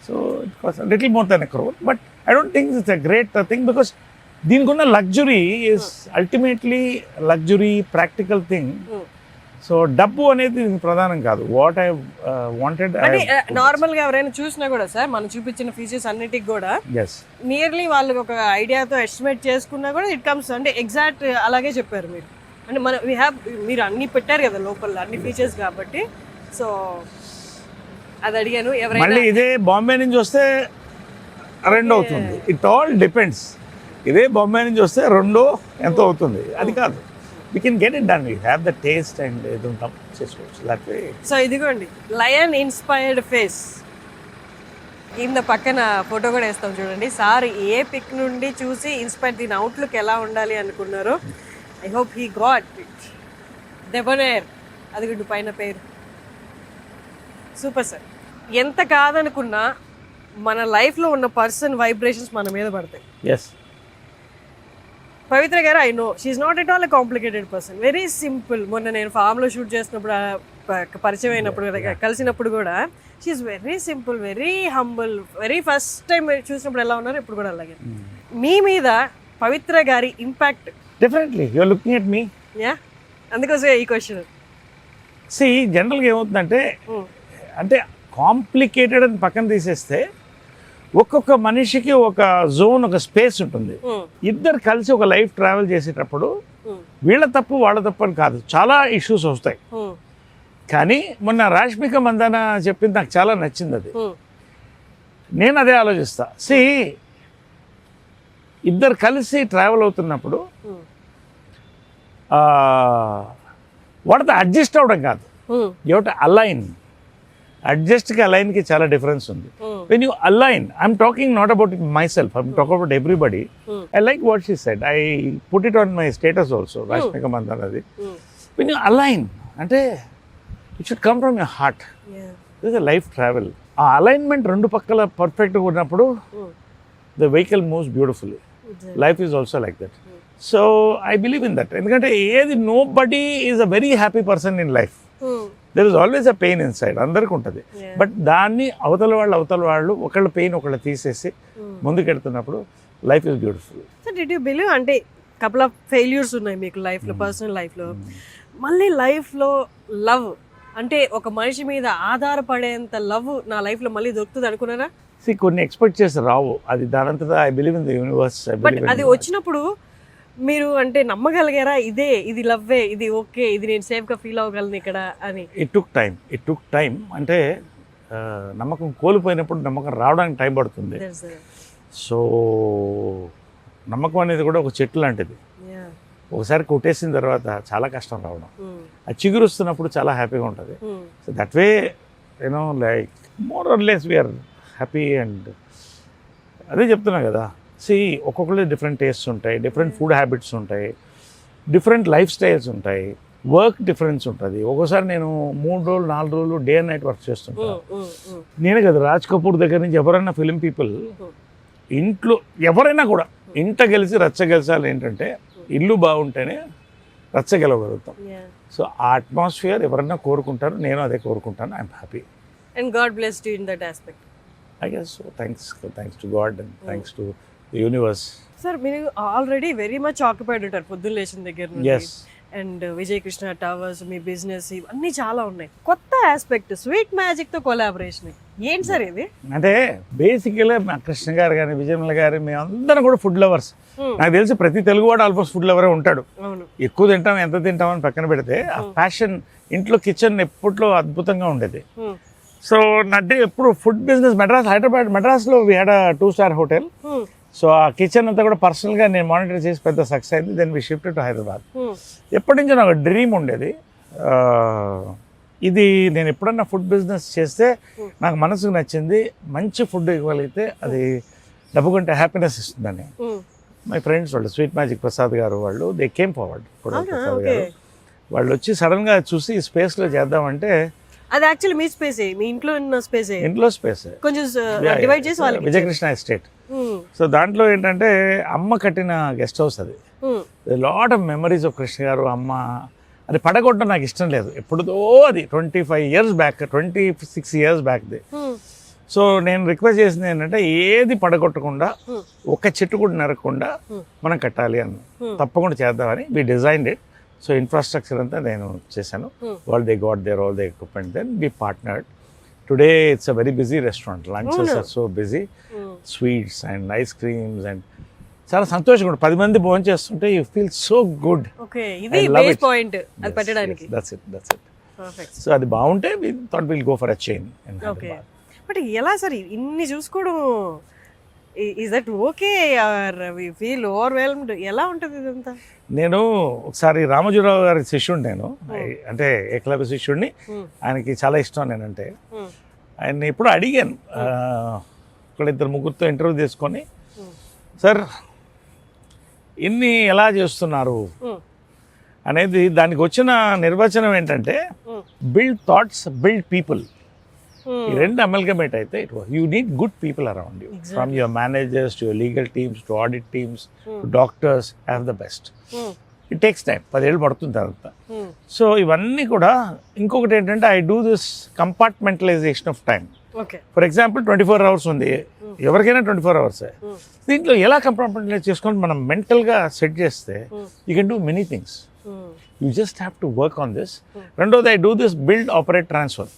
So it costs a little more than 1 crore, but I don't think it's a great thing because దీనికున్న luxury is ultimately luxury, practical thing. So డబ్బు అనేది ప్రధానం కాదు. What I wanted అంటే normal గా ఎవరైనా చూసినా కూడా sir మనం చూపించిన ఫీచర్స్ అన్నిటికి కూడా నియర్లీ వాళ్ళకి ఒక ఐడియాతో ఎస్టిమేట్ చేసుకున్నా కూడా ఇట్ కమ్స్ అంటే ఎగ్జాక్ట్ అలాగే చెప్పారు మీరు. అంటే మన మీరు అన్ని పెట్టారు కదా లోపల అన్ని ఫీచర్స్ కాబట్టి. సో అది అడిగాను. మళ్ళీ ఇదే బాంబే నుంచి వస్తే 2 అవుతుంది. It all depends. ఇదే బాంబే నుంచి వస్తే 2 ఎంతో అవుతుంది. అది కాదు, we can get it done. We have the taste and don't చేసుకోవచ్చు that way. సో ఇదిగోండి లయన్ ఇన్స్పైర్డ్ ఫేస్. కింద పక్కన ఫోటో కూడా వేస్తాం చూడండి. సార్ ఏ పిక్ నుండి చూసి ఇన్స్పైర్, దీని అవుట్లుక్ ఎలా ఉండాలి అనుకున్నారో. I hope he got it. Debonair అది పైన పేరు. Super sir. ఎంత కాదనుకున్నా మన లైఫ్లో ఉన్న పర్సన్ వైబ్రేషన్స్ మన మీద పడతాయి. yes Pavitra garu I know she's not at all a complicated person, very simple. మొన్న నేను ఫామ్లో షూట్ చేసినప్పుడు పరిచయం అయినప్పుడు కలిసినప్పుడు కూడా she's very simple, very humble. Very first time చూసినప్పుడు ఎలా ఉన్నారు ఇప్పుడు కూడా అలాగే. మీ మీద పవిత్ర గారి impact definitely you are looking at me. Yeah అందుకోసం ఈ క్వశ్చన్. సి జనరల్గా ఏమవుతుందంటే అంటే కాంప్లికేటెడ్ అని పక్కన తీసేస్తే ఒక్కొక్క మనిషికి ఒక జోన్, ఒక స్పేస్ ఉంటుంది. ఇద్దరు కలిసి ఒక లైఫ్ ట్రావెల్ చేసేటప్పుడు వీళ్ళ తప్పు వాళ్ళ తప్పు అని కాదు, చాలా ఇష్యూస్ వస్తాయి. కానీ మొన్న రాష్మిక మందాన చెప్పింది నాకు చాలా నచ్చింది. అది నేను అదే ఆలోచిస్తా. సి ఇద్దరు కలిసి ట్రావెల్ అవుతున్నప్పుడు వాటితో అడ్జస్ట్ అవ్వడం కాదు, ఏమిటి అలైన్. అడ్జస్ట్కి అలైన్కి చాలా డిఫరెన్స్ ఉంది. When you align, I'm talking not about my self, I'm talk about everybody. I like what she said, I put it on my status also, Rashmika Mandan అది. వెన్ యూ అలైన్ అంటే it should come from your heart. This is life travel. ఆ alignment రెండు పక్కల పర్ఫెక్ట్గా ఉన్నప్పుడు the vehicle moves beautifully. Life is also like that. So I believe in that. ఎందుకంటే ఏది no body is a very happy person in life. There is always a pain in side, అందరికీ ఉంటుంది. But దాన్ని అవతల వాళ్ళు ఒకళ్ళ pain ఒకళ్ళు తీసేసి ముందుకెడుతున్నప్పుడు life is beautiful. So did you believe, అంటే కపుల్ ఆఫ్ ఫెయిల్యూర్స్ ఉన్నాయి మీకు లైఫ్లో, పర్సనల్ లైఫ్లో, మళ్ళీ లైఫ్లో లవ్ అంటే ఒక మనిషి మీద ఆధారపడేంత లవ్ నా లైఫ్లో మళ్ళీ దొరుకుతుంది అనుకున్నారా? కొన్ని ఎక్స్పెక్ట్ చేసి రావు, అది దానంతటా I believe in the universe. But అది వచ్చినప్పుడు మీరు అంటే నమ్మగలిగారా ఇది లవ్వే, ఇది ఓకే, ఇది నేను సేఫ్గా ఫీల్ అవ్వగలను ఇక్కడ అని? It took time. అంటే నమ్మకం కోల్పోయినప్పుడు నమ్మకం రావడానికి టైం పడుతుంది. సో నమ్మకం అనేది కూడా ఒక చెట్టు లాంటిది. ఒకసారి కొట్టేసిన తర్వాత చాలా కష్టం రావడం. ఆ చిగురు వస్తున్నప్పుడు చాలా హ్యాపీగా ఉంటుంది. So that way you know like more or less we are happy. And అదే చెప్తున్నా కదా, ఒక్కొక్కరు డిఫరెంట్ టేస్ట్స్ ఉంటాయి, డిఫరెంట్ ఫుడ్ హ్యాబిట్స్ ఉంటాయి, డిఫరెంట్ లైఫ్ స్టైల్స్ ఉంటాయి, వర్క్ డిఫరెన్స్ ఉంటుంది. ఒక్కోసారి నేను 3 రోజులు 4 రోజులు డే అండ్ నైట్ వర్క్ చేస్తుంటాను. నేనే కదా, రాజ్ కపూర్ దగ్గర నుంచి ఎవరైనా ఫిలిం పీపుల్ ఇంట్లో ఎవరైనా కూడా ఇంట గెలిచి రచ్చ గెలిచాలి. ఏంటంటే ఇల్లు బాగుంటేనే రచ్చ గెలవగలుగుతాం. సో ఆ అట్మాస్ఫియర్ ఎవరైనా కోరుకుంటారు, నేను అదే కోరుకుంటాను. I'm happy. And God blessed you in that aspect. I guess so. Thanks to God and thanks to the universe. Sir మీరు ఆల్రెడీ వెరీ మచ్ ఆక్యుపైడ్ ఉంటారు పొద్దున్న లేచిన దగ్గర నుంచి. And Vijay Krishna towers, me business, ఇవన్నీ చాలా ఉన్నాయి. కొత్త ఆస్పెక్ట్ స్వీట్ మ్యాజిక్ తో కొలాబరేషన్ ఏంటి సార్ ఇది? అంటే బేసిక్గా మా కృష్ణ గారు కానీ విజయమల గారు మేము అందరం కూడా ఫుడ్ లవర్స్. నాకు తెలిసి ప్రతి తెలుగువాడు ఆల్మోస్ట్ ఫుడ్ లవరే ఉంటాడు. ఎక్కువ తింటాం, ఎంత తింటామని పక్కన పెడితే ఆ ప్యాషన్ ఇంట్లో కిచెన్ ఎప్పట్లో అద్భుతంగా ఉండేది. సో అంటే ఎప్పుడు ఫుడ్ బిజినెస్ హైదరాబాద్ మెడ్రాస్లో we had 2-star hotel. So ఆ కిచెన్ అంతా కూడా పర్సనల్గా నేను మానిటర్ చేసి పెద్ద సక్సెస్ అయింది. Then we shifted to Hyderabad. ఎప్పటి నుంచో నాకు డ్రీమ్ ఉండేది, ఇది నేను ఎప్పుడన్నా ఫుడ్ బిజినెస్ చేస్తే నాకు మనసుకు నచ్చింది, మంచి ఫుడ్ ఇవ్వగలిగితే అది డబ్బు కంటే హ్యాపీనెస్ ఇస్తుందని. మై ఫ్రెండ్స్ వాళ్ళు స్వీట్ మ్యాజిక్ ప్రసాద్ గారు వాళ్ళు దే కేమ్ ఫార్వర్డ్. ప్రసాద్ గారు వాళ్ళు వచ్చి సడన్గా చూసి ఈ స్పేస్లో చేద్దామంటే, అది యాక్చువల్లీ మీ స్పేస్, మీ ఇంట్లో ఉన్న స్పేస్, ఇంట్లో స్పేస్ కొంచెం డివైడ్ చేసి వాళ్ళకి విజయకృష్ణ ఎస్టేట్. సో దాంట్లో ఏంటంటే అమ్మ కట్టిన గెస్ట్ హౌస్ అది. Lot of memories of Krishna గారు, అమ్మ. అది పడగొట్టడం నాకు ఇష్టం లేదు. ఎప్పుడుదో అది 25 years బ్యాక్, 26 years బ్యాక్ది. సో నేను రిక్వెస్ట్ చేసింది ఏంటంటే ఏది పడగొట్టకుండా, ఒక్క చెట్టు కూడా నరకకుండా మనం కట్టాలి అని. తప్పకుండా చేద్దామని we designed it. So infrastructure అంతా నేను చేశాను. వాళ్ళు they got their all the equipment. Then we partnered. Today it's a very busy restaurant. Lunches are so busy. Sweets and ice creams and చాలా సంతోషంగా ఉంటుంది. 10 మంది భోజనం చేస్తుంటే you feel so good. So అది బాగుంటే we thought we'll go for a chain. But ఎలా sir ఇన్ని చూసుకోవడం, is that okay or we feel overwhelmed? ఎలా ఉంటుంది ఇదంతా? నేను ఒకసారి రామోజీరావు గారి శిష్యుడు, నేను అంటే ఏకలవ్య శిష్యుడిని. ఆయనకి చాలా ఇష్టం నేనంటే. ఆయన్ని ఎప్పుడు అడిగాను, ఇక్కడ 2-3 ఇంటర్వ్యూ తీసుకొని, సార్ ఇన్ని ఎలా చేస్తున్నారు అనేది. దానికి వచ్చిన నిర్వచనం ఏంటంటే బిల్డ్ థాట్స్, బిల్డ్ పీపుల్. ఈ రెండు అమల్గమేట్ అయితే you need good people around you, from your managers to your legal teams to audit teams to doctors, have the best. It takes time, 10 ఏళ్ళు పడుతుంది తర్వాత. సో ఇవన్నీ కూడా. ఇంకొకటి ఏంటంటే I do this compartmentalisation of time. For example 24 hours ఉంది, ఎవరికైనా 24 hours. దీంట్లో ఎలా కంపార్ట్మెంటలైజ్ చేసుకొని మనం మెంటల్గా సెట్ చేస్తే you can do many things. You just have to work on this. రెండోది I do this build, operate, transfer.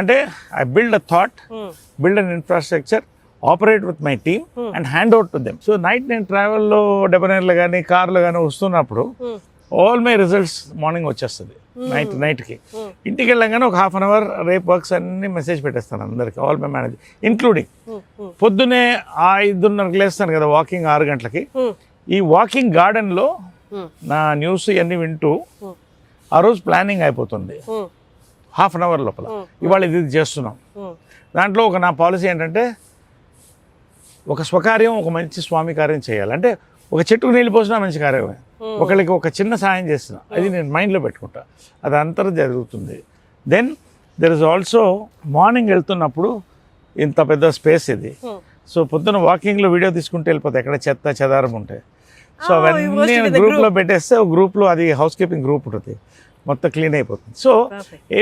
అంటే I build a thought, build an infrastructure, operate with my team and hand out to them. So night నేను ట్రావెల్లో డెబనైర్లో కానీ కార్లో కానీ వస్తున్నప్పుడు all my results morning వచ్చేస్తుంది. నైట్కి ఇంటికి వెళ్ళగానే ఒక 1/2 hour రేపు వర్క్స్ అన్ని మెసేజ్ పెట్టేస్తాను అందరికి, ఆల్ మై మేనేజర్ ఇంక్లూడింగ్. పొద్దున్నే 5:30కి లేస్తాను కదా వాకింగ్, 6 గంటలకి. ఈ వాకింగ్ గార్డెన్లో నా న్యూస్ ఇవన్నీ వింటూ ఆ రోజు ప్లానింగ్ అయిపోతుంది. హాఫ్ అన్ అవర్ లోపల ఇవాళ ఇది చేస్తున్నాం. దాంట్లో నా పాలసీ ఏంటంటే ఒక స్వకార్యం ఒక మంచి స్వామి కార్యం చేయాలి. అంటే ఒక చెట్టుకు నీళ్ళు పోసినా మంచి కార్యమే, ఒకళ్ళకి ఒక చిన్న సాయం చేస్తున్నా అది నేను మైండ్లో పెట్టుకుంటా, అది అంతా జరుగుతుంది. Then there is also morning వెళ్తున్నప్పుడు ఇంత పెద్ద స్పేస్ ఇది, సో పొద్దున్న వాకింగ్లో వీడియో తీసుకుంటే వెళ్ళిపోతాయి ఎక్కడ చెత్త చెదారం ఉంటాయి. సో అవన్నీ గ్రూప్లో పెట్టేస్తే ఒక గ్రూప్లో అది హౌస్ కీపింగ్ గ్రూప్ ఉంటుంది, మొత్తం క్లీన్ అయిపోతుంది. So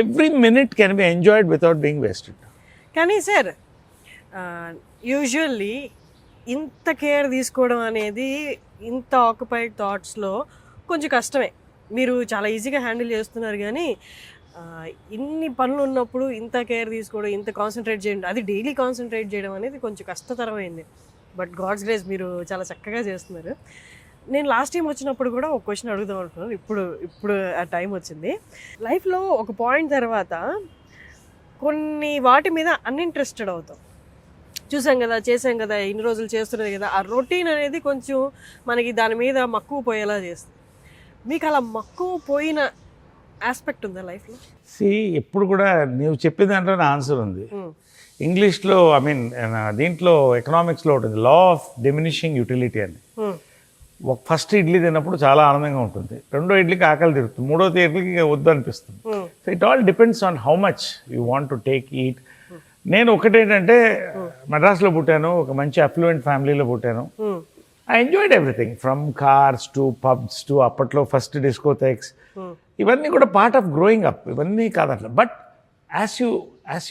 every minute can be enjoyed without being wasted. కానీ సార్ యూజువల్లీ ఇంత కేర్ తీసుకోవడం అనేది ఇంత ఆక్యుపైడ్ థాట్స్లో కొంచెం కష్టమే. మీరు చాలా ఈజీగా హ్యాండిల్ చేస్తున్నారు, కానీ ఇన్ని పనులు ఉన్నప్పుడు ఇంత కేర్ తీసుకోవడం, ఇంత కాన్సన్ట్రేట్ చేయడం, అది డైలీ కాన్సన్ట్రేట్ చేయడం అనేది కొంచెం కష్టతరమైంది. బట్ గాడ్స్ గ్రేస్ మీరు చాలా చక్కగా చేస్తున్నారు. నేను లాస్ట్ టైం వచ్చినప్పుడు కూడా ఒక క్వశ్చన్ అడుగుదాం అనుకున్నాను, ఇప్పుడు ఆ టైం వచ్చింది. లైఫ్లో ఒక పాయింట్ తర్వాత కొన్ని వాటి మీద అన్ఇంట్రెస్టెడ్ అవుతాం. చూసాం కదా, చేసాం కదా, ఇన్ని రోజులు చేస్తున్నది కదా, ఆ రొటీన్ అనేది కొంచెం మనకి దాని మీద మక్కువ పోయేలా చేస్తుంది. మీకు అలా మక్కువ పోయిన ఆస్పెక్ట్ ఉందా లైఫ్లో? ఎప్పుడు కూడా నువ్వు చెప్పిన దాంట్లో నా ఆన్సర్ ఉంది. ఇంగ్లీష్లో దీంట్లో ఎకనామిక్స్లో ఉంటుంది లా ఆఫ్ డిమినిషింగ్ యూటిలిటీ అని. ఫస్ట్ ఇడ్లీ తిన్నప్పుడు చాలా ఆనందంగా ఉంటుంది, రెండో ఇడ్లీకి ఆకలి తిరుగుతుంది, మూడో ఇడ్లీకి వద్దు అనిపిస్తుంది. So it all depends on how much you want to take eat. నేను ఒకటేంటంటే మద్రాస్లో పుట్టాను, ఒక మంచి అఫ్లూయెంట్ ఫ్యామిలీలో పుట్టాను. I enjoyed everything from cars to pubs to అప్పట్లో ఫస్ట్ డిస్కోథెక్స్, ఇవన్నీ కూడా పార్ట్ ఆఫ్ గ్రోయింగ్ అప్, ఇవన్నీ కాదట్లా. బట్ యాజ్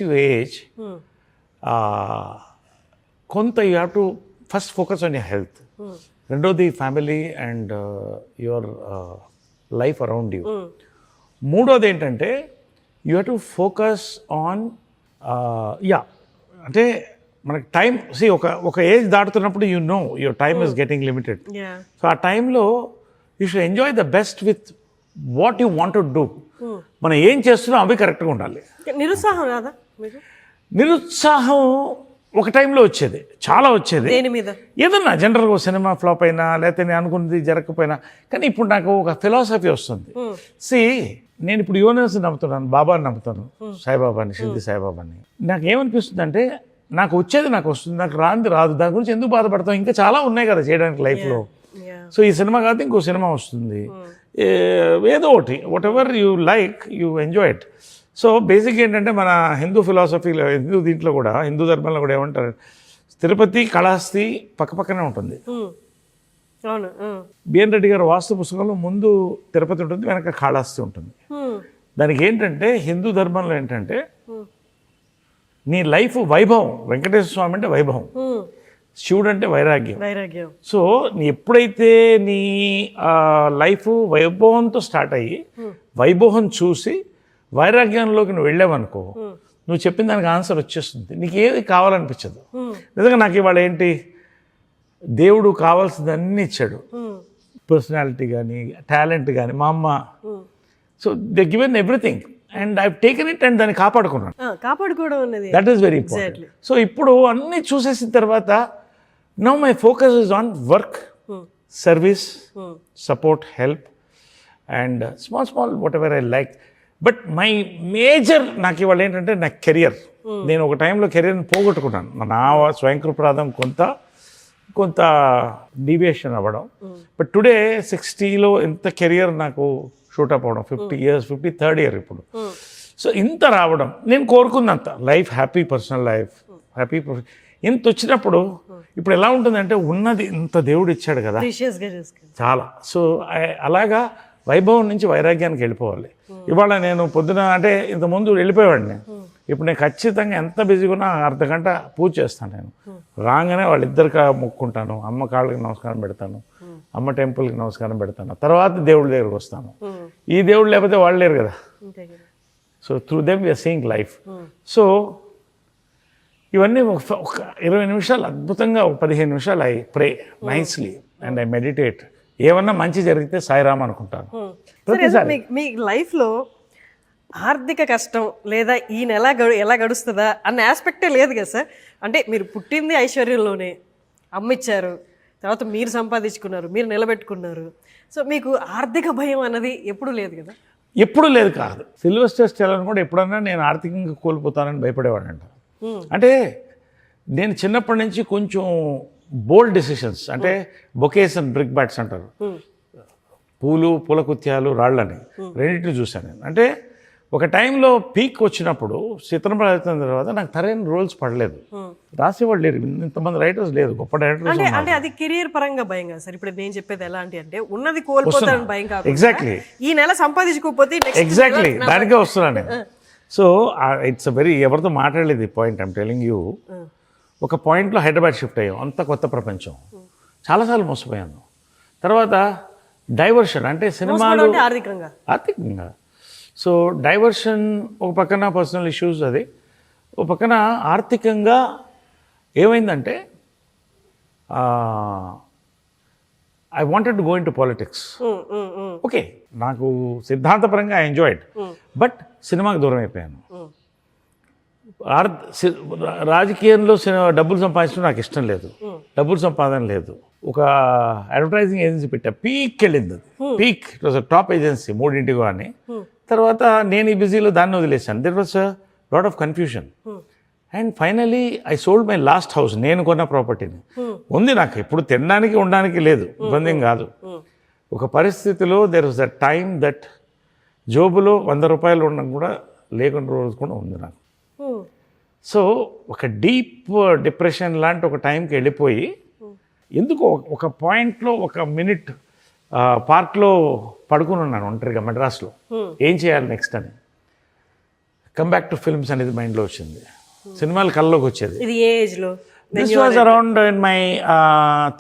యూ ఏజ్ కొంత you have to first focus on your health, రెండోది family and your life around you, మూడోది ఏంటంటే you have to focus on అంటే మనకి టైం ఒక ఏజ్ దాటుతున్నప్పుడు you know your time is getting limited. So ఆ టైంలో you should enjoy the best with what you want to do. మనం ఏం చేస్తున్నాం అవి కరెక్ట్గా ఉండాలి. నిరుత్సాహం రాదా? నిరుత్సాహం ఒక టైంలో వచ్చేది, చాలా వచ్చేది. ఏదన్నా జనరల్గా ఒక సినిమా ఫ్లాప్ అయినా లేకపోతే నేను అనుకున్నది జరగకపోయినా, కానీ ఇప్పుడు నాకు ఒక ఫిలాసఫీ వస్తుంది. నేను ఇప్పుడు యూనివర్స్ని నమ్ముతున్నాను, బాబాని నమ్ముతాను, సాయిబాబాని, షిర్డీ సాయిబాబాని. నాకు ఏమనిపిస్తుంది అంటే నాకు వచ్చేది నాకు వస్తుంది, నాకు రాంది రాదు, దాని గురించి ఎందుకు బాధపడతాం, ఇంకా చాలా ఉన్నాయి కదా చేయడానికి లైఫ్లో. సో ఈ సినిమా కాదు ఇంకో సినిమా వస్తుంది, ఏదో ఒకటి, what ever you like you enjoy it. So basic ఏంటంటే మన హిందూ ఫిలాసఫీలో, దీంట్లో కూడా, హిందూ ధర్మంలో కూడా ఏమంటారు, తిరుపతి కళాస్తి పక్కపక్కనే ఉంటుంది. బిఎన్ రెడ్డి గారు వాస్తు పుస్తకంలో ముందు తిరుపతి ఉంటుంది, వెనక కాళహస్తి ఉంటుంది. దానికి ఏంటంటే హిందూ ధర్మంలో ఏంటంటే నీ లైఫ్ వైభవం, వెంకటేశ్వర స్వామి అంటే వైభవం, శివుడు అంటే వైరాగ్యం. సో నీ ఎప్పుడైతే నీ లైఫ్ వైభవంతో స్టార్ట్ అయ్యి వైభవం చూసి వైరాగ్యంలోకి నువ్వు వెళ్ళావనుకో, నువ్వు చెప్పిన దానికి ఆన్సర్ వచ్చేస్తుంది, నీకు ఏది కావాలనిపించదు. నిజంగా నాకు ఇవాళ ఏంటి, దేవుడు కావాల్సింది అన్నీ ఇచ్చాడు, పర్సనాలిటీ కానీ టాలెంట్ కానీ, మా అమ్మ. So they given everything and I taken it and దాన్ని కాపాడుకోవడం అనేది that is very important. So ఇప్పుడు అన్నీ చూసేసిన తర్వాత now my focus is on work, service, support, help and small what ever I like. But my major నాకు ఇవాళ ఏంటంటే నా కెరియర్. నేను ఒక టైంలో కెరియర్ని పోగొట్టుకున్నాను, నా స్వయంకృపరాధం కొంత డీవియేషన్ అవ్వడం. బట్ టుడే 60లో ఎంత కెరియర్ నాకు షూటప్ అవ్వడం, 50 years, 53rd year ఇప్పుడు. సో ఇంత రావడం నేను కోరుకున్నంత life, happy personal life, happy ఇంత వచ్చినప్పుడు ఇప్పుడు ఎలా ఉంటుందంటే ఉన్నది ఇంత దేవుడు ఇచ్చాడు కదా చాలా. సో అలాగా వైభవం నుంచి వైరాగ్యానికి వెళ్ళిపోవాలి. ఇవాళ నేను పొద్దున అంటే ఇంతకుముందు వెళ్ళిపోయేవాడిని, ఇప్పుడు నేను ఖచ్చితంగా ఎంత బిజీగా ఉన్నా అర్ధగంట పూజ చేస్తాను. నేను రాగానే వాళ్ళిద్దరికి మొక్కుంటాను, అమ్మ కాళ్ళకి నమస్కారం పెడతాను, అమ్మ టెంపుల్కి నమస్కారం పెడతాను, తర్వాత దేవుడి దగ్గరికి వస్తాను. ఈ దేవుడు లేకపోతే వాళ్ళు లేరు కదా. So through them we are seeing life. So ఇవన్నీ ఒక 20 నిమిషాలు అద్భుతంగా, ఒక 15 నిమిషాలు I pray nicely and I meditate. ఏమన్నా మంచి జరిగితే సాయిరామ్ అనుకుంటాను. మీ లైఫ్లో ఆర్థిక కష్టం లేదా ఈ నెల ఎలా గడుస్తుందా అన్న ఆస్పెక్టే లేదు కదా సార్. అంటే మీరు పుట్టింది ఐశ్వర్యంలోనే, అమ్మిచ్చారు, తర్వాత మీరు సంపాదించుకున్నారు, మీరు నిలబెట్టుకున్నారు. సో మీకు ఆర్థిక భయం అన్నది ఎప్పుడూ లేదు కదా? ఎప్పుడూ లేదు కాదు. సిల్వెస్టర్ స్టాలోన్ కూడా ఎప్పుడన్నా నేను ఆర్థికంగా కోల్పోతానని భయపడేవాడంట. అంటే నేను చిన్నప్పటి నుంచి కొంచెం బోల్డ్ డెసిషన్స్, అంటే బొకేస్ అండ్ బ్రిక్ బ్యాట్స్ అంటారు, పూల కుత్యాలు రాళ్ళని రెండింటిని చూశాను నేను. అంటే ఒక టైంలో పీక్ వచ్చినప్పుడు చిత్రం అయిన తర్వాత నాకు సరైన రోల్స్ పడలేదు, రాసేవాళ్ళు లేరు, ఇంతమంది రైటర్స్ లేదు, గొప్ప డైరెక్టర్స్. అంటే అది కెరియర్ పరంగా భయం కదా సార్. ఇప్పుడు నేను చెప్పేది ఎలాంటి అంటే ఉన్నది కోల్పోతారని భయం కాదు. ఎగ్జాక్ట్లీ, ఈ నెల సంపాదించుకోకపోతే ఎగ్జాక్ట్లీ దానికే వస్తున్నాను నేను. సో ఇట్స్ వెరీ, ఎవరితో మాట్లాడలేదు ఈ పాయింట్, ఐమ్ టెలింగ్ యూ. ఒక పాయింట్లో హైదరాబాద్ షిఫ్ట్ అయ్యాం, అంత కొత్త ప్రపంచం, చాలాసార్లు మోసపోయాను. తర్వాత డైవర్షన్, అంటే సినిమాలు ఆర్థికంగా. సో డైవర్షన్ ఒక పక్కన పర్సనల్ ఇష్యూస్, అది ఒక పక్కన ఆర్థికంగా ఏమైందంటే I wanted to go in to politics. Okay, నాకు సిద్ధాంతపరంగా ఐ ఎంజాయ్డ్, బట్ సినిమాకి దూరం అయిపోయాను. రాజకీయంలో డబ్బులు సంపాదించడం నాకు ఇష్టం లేదు, డబ్బులు సంపాదన లేదు. ఒక అడ్వర్టైజింగ్ ఏజెన్సీ పెట్టా, పీక్ వెళ్ళింది అది, peak. It was top agency, 3 అని. తర్వాత నేను ఈ బిజీలో దాన్ని వదిలేశాను. There was a lot of confusion. And finally I sold my last house, నేను కొన్న ప్రాపర్టీని. ఉంది నాకు, ఇప్పుడు తినడానికి ఉండడానికి లేదు, ఇబ్బంది ఏం కాదు. ఒక పరిస్థితిలో there was a time that జోబులో 100 రూపాయలు ఉండడం కూడా లేకుండా రోజు కూడా ఉంది నాకు. సో ఒక డీప్ డిప్రెషన్ లాంటి ఒక టైంకి వెళ్ళిపోయి, ఎందుకో ఒక పాయింట్లో ఒక మినిట్ పార్క్లో పడుకుని ఉన్నాను ఒంటరిగా మెడ్రాస్లో, ఏం చేయాలి నెక్స్ట్ అని. కమ్ బ్యాక్ టు ఫిల్మ్స్ అనేది మైండ్లో వచ్చింది, సినిమాలు కళ్ళలోకి వచ్చేది. ఇది ఏ ఏజ్లో? This was around in my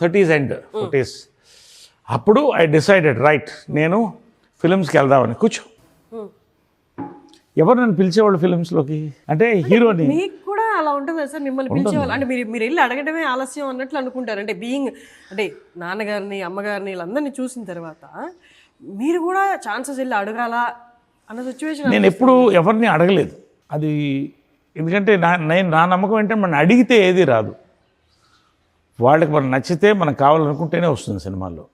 30s and 40s. అప్పుడు ఐ డిసైడెడ్, రైట్, నేను ఫిల్మ్స్కి వెళ్దామని. కూర్చో, ఎవరు నన్ను పిలిచేవాళ్ళు ఫిల్మ్స్లోకి, అంటే హీరోని. మీకు కూడా అలా ఉంటుంది సార్, మిమ్మల్ని పిలిచేవాళ్ళు అంటే మీరు వెళ్ళి అడగడమే ఆలస్యం అన్నట్లు అనుకుంటారు. అంటే బీయింగ్, అంటే నాన్నగారిని అమ్మగారిని వీళ్ళందరినీ చూసిన తర్వాత మీరు కూడా ఛాన్సెస్ వెళ్ళి అడగాలా అన్న సిచ్యువేషన్. నేను ఎప్పుడు ఎవరిని అడగలేదు అది, ఎందుకంటే నా నమ్మకం ఏంటంటే మనం అడిగితే ఏది రాదు. వాళ్ళకి మనం నచ్చితే మనకు కావాలనుకుంటేనే వస్తుంది సినిమాల్లో.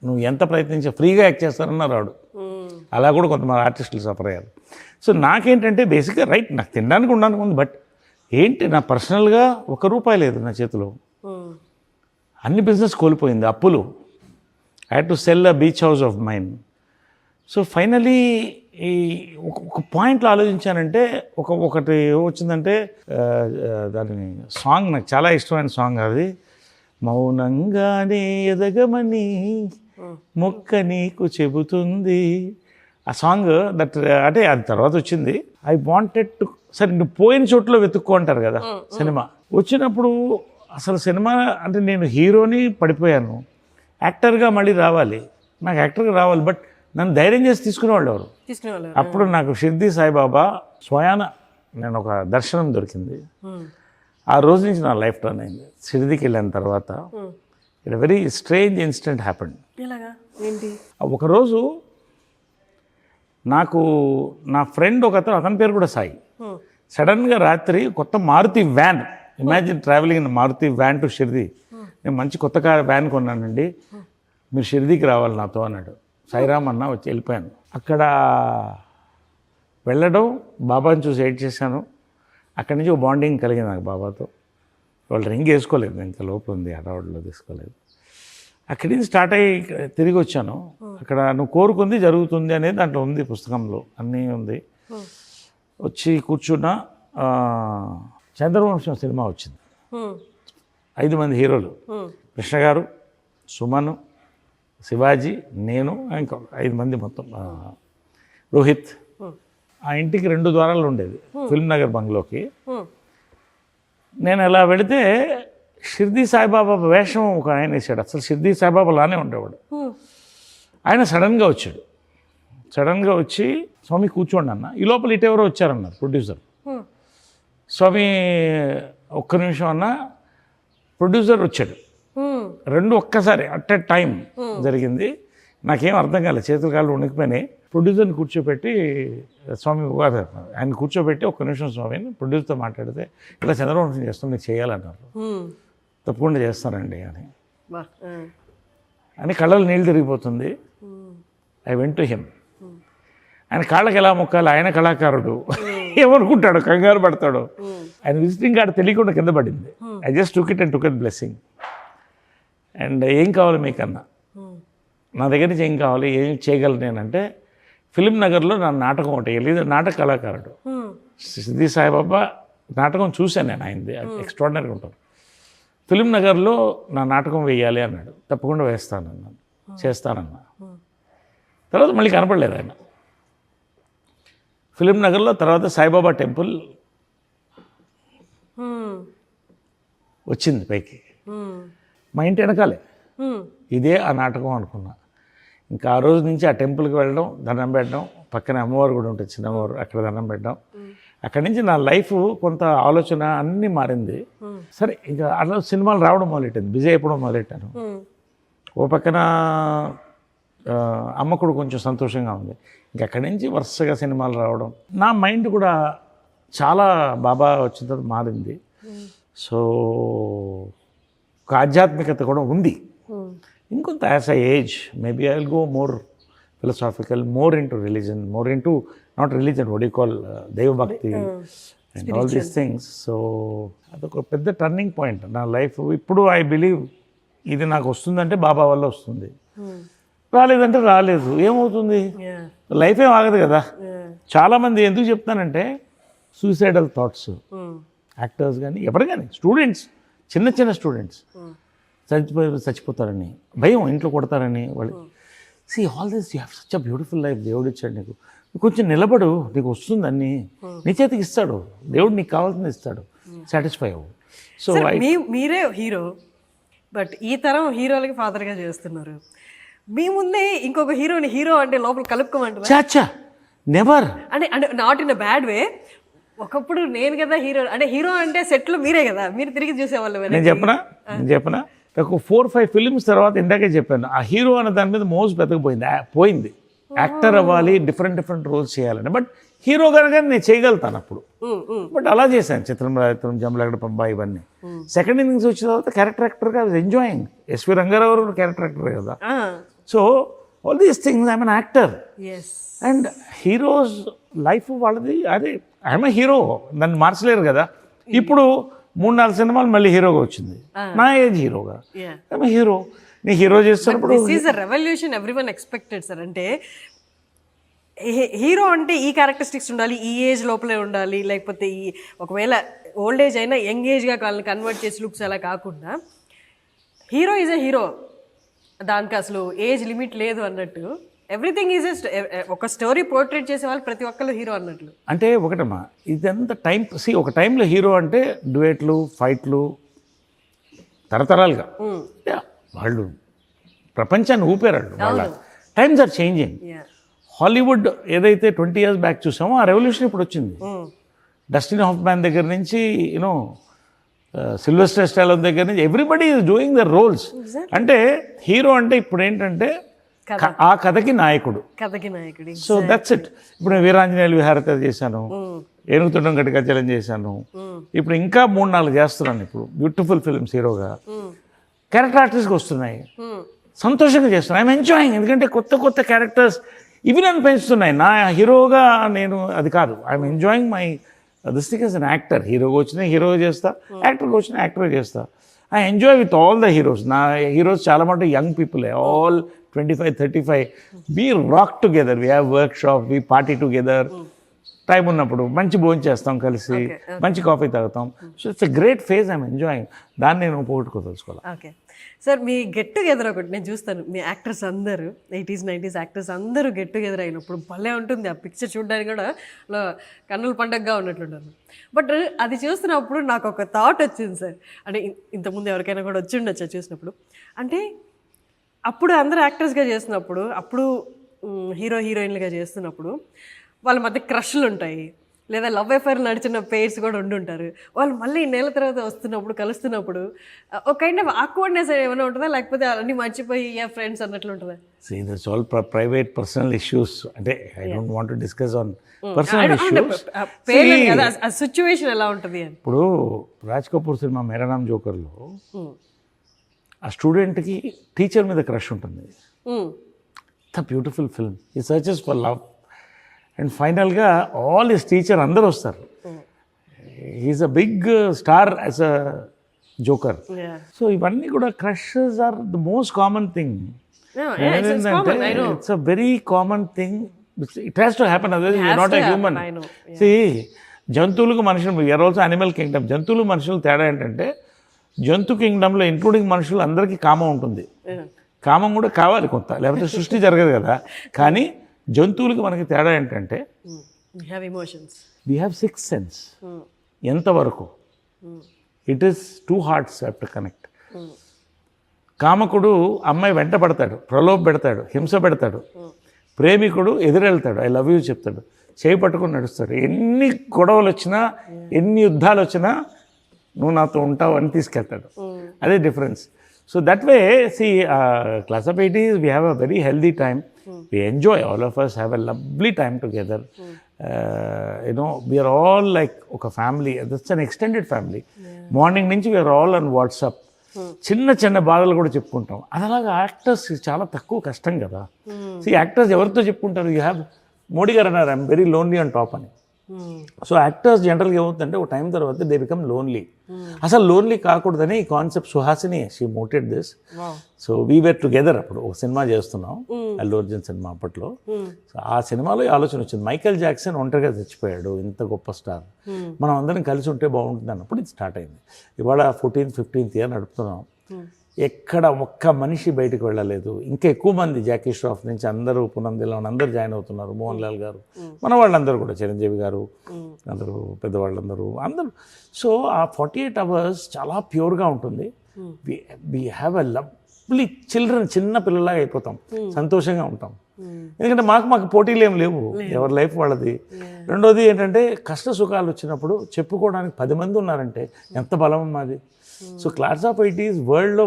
నువ్వు ఎంత ప్రయత్నించా ఫ్రీగా యాక్ట్ చేస్తారన్నా రాడు. అలా కూడా కొంతమంది ఆర్టిస్టులు సఫర్ అయ్యారు. సో నాకేంటంటే బేసిక్గా రైట్, నాకు తినడానికి ఉండడానికి ఉంది, బట్ ఏంటి నా పర్సనల్గా ₹1 లేదు నా చేతిలో. అన్ని బిజినెస్ కోల్పోయింది, అప్పులు. I had to sell a beach house of mine. So finally ఈ ఒక పాయింట్లో ఆలోచించానంటే, ఒకటి వచ్చిందంటే, దాని సాంగ్ నాకు చాలా ఇష్టమైన సాంగ్ అది, మౌనంగానే ఎదగమని మొక్క నీకు చెబుతుంది. ఆ సాంగ్ దట్, అంటే అది తర్వాత వచ్చింది. ఐ వాంటెడ్ టు, సరే నువ్వు పోయిన చోట్ల వెతుక్కో అంటారు కదా సినిమా. వచ్చినప్పుడు అసలు సినిమా అంటే నేను హీరోని పడిపోయాను, యాక్టర్గా మళ్ళీ రావాలి, నాకు యాక్టర్గా రావాలి, బట్ నన్ను ధైర్యం చేసి తీసుకునేవాళ్ళు ఎవరు? అప్పుడు నాకు షిర్దీ సాయిబాబా స్వయాన నేను ఒక దర్శనం దొరికింది. ఆ రోజు నుంచి నా లైఫ్ టర్న్ అయింది. షిర్దీకి వెళ్ళిన తర్వాత it very strange incident happened. ఒకరోజు నాకు నా ఫ్రెండ్ అతని పేరు కూడా సాయి, సడన్గా రాత్రి కొత్త Maruti van, imagine travelling in Maruti van to Shirdi. నేను మంచి కొత్త వ్యాన్ కొన్నానండి, మీరు షిర్దీకి రావాలి నాతో అన్నాడు. సాయిరామ్ అన్న, వచ్చి వెళ్ళిపోయాను. అక్కడ వెళ్ళడం, బాబాని చూసి ఎయిట్ చేశాను. అక్కడి నుంచి ఒక బాండింగ్ కలిగింది నాకు బాబాతో. వాళ్ళు రింగ్ వేసుకోలేదు, ఇంకా లోపల ఉంది, హడావుడిలో తీసుకోలేదు. అక్కడి నుంచి స్టార్ట్ అయ్యి తిరిగి వచ్చాను. అక్కడ నువ్వు కోరుకుంది జరుగుతుంది అనేది దాంట్లో ఉంది, పుస్తకంలో అన్నీ ఉంది. వచ్చి కూర్చున్నా, చంద్రవంశం సినిమా వచ్చింది. 5 మంది హీరోలు, కృష్ణ గారు, సుమన్, శివాజీ, నేను, ఇంకా 5 మంది మొత్తం, రోహిత్. ఆ ఇంటికి 2 ద్వారాలు ఉండేది, ఫిల్మ్ నగర్ బంగ్లోకి. నేను అలా వెళితే షిర్దీ సాయిబాబా వేషం ఒక ఆయన వేసాడు. అసలు షిర్దీ సాయిబాబా లానే ఉండేవాడు. ఆయన సడన్గా వచ్చాడు. సడన్గా వచ్చి, స్వామి కూర్చోండి అన్న. ఈ లోపల ఇటెవరో వచ్చారన్నారు ప్రొడ్యూసర్. స్వామి ఒక్క నిమిషం అన్న, ప్రొడ్యూసర్ వచ్చాడు. 2 ఒక్కసారి అట్ ఎ టైం జరిగింది. నాకేం అర్థం కాలేదు, చేతుల కాళ్ళు వణికిపోయినాయి. ప్రొడ్యూసర్ని కూర్చోబెట్టి, స్వామి ఆయన కూర్చోబెట్టి, ఒక్క నిమిషం స్వామిని ప్రొడ్యూసర్తో మాట్లాడితే, ఇలా చంద్రవంశం చేస్తాం, మీకు చేయాలన్నారు. తప్పకుండా చేస్తానండి అని కళ్ళలో నీళ్ళు తిరిగిపోతుంది. I went to him. ఆయన కాళ్ళకి ఎలా మొక్కాలి, ఆయన కళాకారుడు ఏమనుకుంటాడు, కంగారు పడతాడు. ఆయన విజిటింగ్ కార్డు తెలియకుండా కింద పడింది. I just took it and took it blessing. And ఏం కావాలి మీకన్నా, నా దగ్గర నుంచి ఏం కావాలి, ఏం చేయగలను నేనంటే, ఫిలిం నగర్లో నా నాటకం ఒకటి లేదు, నాటక కళాకారుడు సిద్ధి సాయిబాబా నాటకం చూశాను నేను, ఆయనది ఎక్స్ట్రాడినరీగా ఉంటుంది. ఫిలిం నగర్లో నా నాటకం వేయాలి అన్నాడు. తప్పకుండా వేస్తానన్నాను, చేస్తానన్నా. తర్వాత మళ్ళీ కనపడలేదు ఆయన. ఫిలిం నగర్లో తర్వాత సాయిబాబా టెంపుల్ వచ్చింది పైకి, మా ఇంటి వెనకాలే. ఇదే ఆ నాటకం అనుకున్నా. ఇంకా ఆ రోజు నుంచి ఆ టెంపుల్కి వెళ్ళడం, దండం పెట్టడం, పక్కన అమ్మవారు కూడా ఉంటుంది, చిన్నవారు, అక్కడ దండం పెట్టడం. అక్కడి నుంచి నా లైఫ్ కొంత ఆలోచన అన్నీ మారింది. సరే ఇంకా అలా సినిమాలు రావడం మొదలెట్టింది, బిజీ అయిపోవడం మొదలెట్టాను. ఓ పక్కన అమ్మ కూడా కొంచెం సంతోషంగా ఉంది. ఇంక అక్కడి నుంచి వరుసగా సినిమాలు రావడం, నా మైండ్ కూడా చాలా బాబా వచ్చిన తర్వాత మారింది. సో ఒక ఆధ్యాత్మికత కూడా ఉంది. ఇంకొంత as I age maybe I will go more philosophical, more into religion, more into not religion, what you call దైవభక్తి and all these things. So అదొక పెద్ద టర్నింగ్ పాయింట్ నా లైఫ్. ఇప్పుడు ఐ బిలీవ్ ఇది నాకు వస్తుందంటే బాబా వల్ల వస్తుంది, రాలేదంటే రాలేదు. ఏమవుతుంది, లైఫ్ ఏం ఆగదు కదా. చాలామంది ఎందుకు చెప్తానంటే సూసైడల్ థాట్స్, యాక్టర్స్ కానీ ఎవరు కానీ, స్టూడెంట్స్, చిన్న చిన్న స్టూడెంట్స్ చచ్చిపోతారని భయం, ఇంట్లో కొడతారని వాళ్ళు. See all this you have such a beautiful life, దేవుడు ఇచ్చాడు నీకు, కొంచెం నిలబడు, నీకు వస్తుంది అన్నీ నీ చేతికి ఇస్తాడు దేవుడు, నీకు కావాల్సింది ఇస్తాడు, సాటిస్ఫై అవ్వు. సో మీరే హీరో, బట్ ఈ తరం హీరోలకి ఫాదర్గా చేస్తున్నారు. మీ ముందే ఇంకొక హీరోని హీరో అంటే లోపల కలుపుకోమంటారు. చాచా నెవర్, అంటే అంటే not in a bad way. ఒకప్పుడు నేను కదా హీరో, అంటే హీరో అంటే సెట్లో మీరే కదా, మీరు తిరిగి చూసేవాళ్ళు. నేను చెప్పనా ఒక 4-5 ఫిల్మ్స్ తర్వాత ఇందాకే చెప్పాను, ఆ హీరో అనే దాని మీద మోజు పోయింది. యాక్టర్ అవ్వాలి, డిఫరెంట్ రోల్స్ చేయాలని. బట్ హీరో కనుక నేను చేయగలుగుతాను అప్పుడు. బట్ అలా చేశాను, చిత్రం రాయత్రం, జమలగడ పంబ, ఇవన్నీ. సెకండ్ ఇన్నింగ్స్ వచ్చిన తర్వాత క్యారెక్టర్ యాక్టర్గా enjoying. SV Ranga Rao character actor కదా. So all these things I'm an actor. And heroes life వాళ్ళది, అదే ఐఎమ్ ఏ హీరో, దాన్ని మార్చలేరు కదా. ఇప్పుడు 3-4 సినిమాలు మళ్ళీ హీరోగా వచ్చింది, నా ఏజ్ హీరోగా, ఐఎమ్ ఏ హీరో. నీ హీరో చేస్తున్నప్పుడు this is a revolution everyone expected sir. అంటే హీరో అంటే ఈ క్యారెక్టరిస్టిక్స్ ఉండాలి, ఈ ఏజ్ లోపలే ఉండాలి, లేకపోతే ఈ ఒకవేళ ఓల్డ్ ఏజ్ అయినా యంగ్ ఏజ్గా వాళ్ళని కన్వర్ట్ చేసి లుక్స్ అలా కాకుండా హీరో ఈజ్ ఎ హీరో, దానికి అసలు ఏజ్ లిమిట్ లేదు అన్నట్టు. ఎవ్రీథింగ్ ఈజ్ ఒక స్టోరీ పోర్ట్రేట్ చేసే వాళ్ళు ప్రతి ఒక్కరు హీరో అన్నట్లు. అంటే ఒకటమ్మా, ఇదంతా టైం. ఒక టైంలో హీరో అంటే డ్యూయెట్లు, ఫైట్లు, తరతరాలుగా వాళ్ళు ప్రపంచాన్ని ఊపారు. వాళ్ళ టైమ్స్ ఆర్ చేంజింగ్. హాలీవుడ్ ఏదైతే 20 years బ్యాక్ చూసామో ఆ రెవల్యూషన్ ఇప్పుడు వచ్చింది. డస్టిన్ హాఫ్మ్యాన్ దగ్గర నుంచి యూనో సిల్వెస్టర్ స్టాలోన్ దగ్గర నుంచి everybody is doing the roles. అంటే హీరో అంటే ఇప్పుడు ఏంటంటే ఆ కథకి నాయకుడు. So that's it. ఇప్పుడు నేను వీరాంజనేయులు విహారత చేశాను, ఏనుగుతుండం గట్టికచ్చలం చేశాను, ఇప్పుడు ఇంకా 3-4 చేస్తున్నాను. ఇప్పుడు బ్యూటిఫుల్ ఫిల్మ్స్ హీరోగా క్యారెక్టర్ ఆర్టిస్ట్గా వస్తున్నాయి, సంతోషంగా చేస్తున్నాను. I'm enjoying. ఎందుకంటే కొత్త క్యారెక్టర్స్ ఇవి నన్ను పెంచుతున్నాయి. నా హీరోగా నేను అది కాదు, I'm enjoying my this thing as an actor. హీరోగా వచ్చినా హీరోగా చేస్తా, యాక్టర్గా వచ్చినా యాక్టర్గా చేస్తా. I enjoy with all the heroes. నా హీరోస్ చాలా మటుకు యంగ్ పీపులే, all 25-35. We rock together, we have workshop, we party together. Time ఉన్నప్పుడు మంచి భోజనం చేస్తాం కలిసి, మంచి కాఫీ తాగుతాం. So it's a great phase, I'm enjoying. దాన్ని నేను పోగొట్టుకోదలుచుకోవాలి. ఓకే సార్, మీ గెట్ టుగెదర్ ఒకటి నేను చూస్తాను. మీ యాక్టర్స్ అందరూ 80s 90s యాక్టర్స్ అందరూ గెట్ టుగెదర్ అయినప్పుడు భలే ఉంటుంది. ఆ పిక్చర్ చూడడానికి కూడా కన్నుల పండగగా ఉన్నట్లుంటారు. బట్ అది చూస్తున్నప్పుడు నాకు ఒక థాట్ వచ్చింది సార్. అంటే ఇంతకుముందు ఎవరికైనా కూడా వచ్చి ఉండొచ్చు చూసినప్పుడు. అంటే అప్పుడు అందరూ యాక్టర్స్గా చేస్తున్నప్పుడు, అప్పుడు హీరో హీరోయిన్లుగా చేస్తున్నప్పుడు వాళ్ళ మధ్య క్రష్లు ఉంటాయి, లేదా లవ్ అఫైర్ నడిచిన పేర్స్ కూడా ఉండుంటారు. వాళ్ళు మళ్ళీ నెల తర్వాత వస్తున్నప్పుడు, కలుస్తున్నప్పుడు ఒక కైండ్ ఆఫ్ ఆక్వర్డ్నెస్ ఏమైనా ఉంటుందా, లేకపోతే అన్నీ మర్చిపోయి ఫ్రెండ్స్ అన్నట్లు ఉంటుందా? See, that's all private personal issues. అంటే I don't want to discuss on personal issues. ఆ సిచ్యువేషన్ ఎలా ఉంటుంది అని. ఇప్పుడు రాజ్ కపూర్ సినిమా మేరా నామ్ జోకర్లో ఆ స్టూడెంట్కి టీచర్ మీద క్రష్ ఉంటుంది. The beautiful film. He searches for love and ఫైనల్గా ఆల్ హిస్ టీచర్ అందరూ వస్తారు. He is a big star as a joker. So ఇవన్నీ కూడా crushes are the most common thing. It's a very common thing. It has to happen, otherwise you are not a human. See జంతువులకు మనుషులు, we are also animal Kingdom. జంతువులు మనుషులు తేడా ఏంటంటే, జంతు కింగ్డమ్లో including మనుషులు అందరికీ కామం ఉంటుంది. కామం కూడా కావాలి కొంత, లేకపోతే సృష్టి జరగదు కదా. కానీ జంతువులకి మనకి తేడా ఏంటంటే, వీ హ్యావ్ సిక్స్త్ సెన్స్. ఎంతవరకు it is 2 hearts have to connect. కామకుడు అమ్మాయి వెంట పడతాడు, ప్రలోభ పెడతాడు, హింస పెడతాడు. ప్రేమికుడు ఎదురెళ్తాడు, ఐ లవ్ యూ చెప్తాడు, చేయి పట్టుకుని నడుస్తాడు. ఎన్ని గొడవలు వచ్చినా, ఎన్ని యుద్ధాలు వచ్చినా నువ్వు నాతో ఉంటావు అని తీసుకెళ్తాడు. అదే difference. So that way see Class of 80s we have a very healthy time. We enjoy, all of us have a lovely time together. You know, we are all like ఒక family. that's an extended family. Morning నుంచి we are all on WhatsApp. చిన్న చిన్న బాధలు కూడా చెప్పుకుంటాం. అదలాగా actors చాలా తక్కువ కష్టం కదా. సో యాక్టర్స్ ఎవరితో చెప్పుకుంటారు? యూ హ్యావ్ మోడీ గారు అన్నారు I'm very lonely on top అని. సో యాక్టర్స్ జనరల్గా ఏమవుతుందంటే ఒక టైం తర్వాత దే బికమ్ లోన్లీ. అసలు లోన్లీ కాకూడదని ఈ concept Suhasini she mooted this. So we were together. అప్పుడు ఒక సినిమా చేస్తున్నాం, అల్లు అర్జున్ సినిమా అప్పట్లో. సో ఆ సినిమాలో ఈ ఆలోచన వచ్చింది, మైకేల్ జాక్సన్ ఒంటరిగా చచ్చిపోయాడు, ఇంత గొప్ప స్టార్, మనం అందరం కలిసి ఉంటే బాగుంటుంది అన్నప్పుడు ఇది స్టార్ట్ అయింది. ఇవాళ 14th 15th year నడుపుతున్నాం. ఎక్కడ ఒక్క మనిషి బయటకు వెళ్ళలేదు. ఇంకా ఎక్కువ మంది జాకీ ష్రాఫ్ నుంచి అందరూ, పునందిలో అందరూ జాయిన్ అవుతున్నారు. మోహన్ లాల్ గారు, మన వాళ్ళందరూ కూడా, చిరంజీవి గారు, అందరూ పెద్దవాళ్ళందరూ అందరూ. సో ఆ 48 hours చాలా ప్యూర్గా ఉంటుంది. We have a lovely children, చిన్న పిల్లలాగా అయిపోతాం, సంతోషంగా ఉంటాం. ఎందుకంటే మాకు పోటీలు ఏం లేవు, ఎవరి లైఫ్ వాళ్ళది. రెండోది ఏంటంటే, కష్ట సుఖాలు వచ్చినప్పుడు చెప్పుకోవడానికి 10 మంది ఉన్నారంటే ఎంత బలం మాది. సో Class of 80s వరల్డ్లో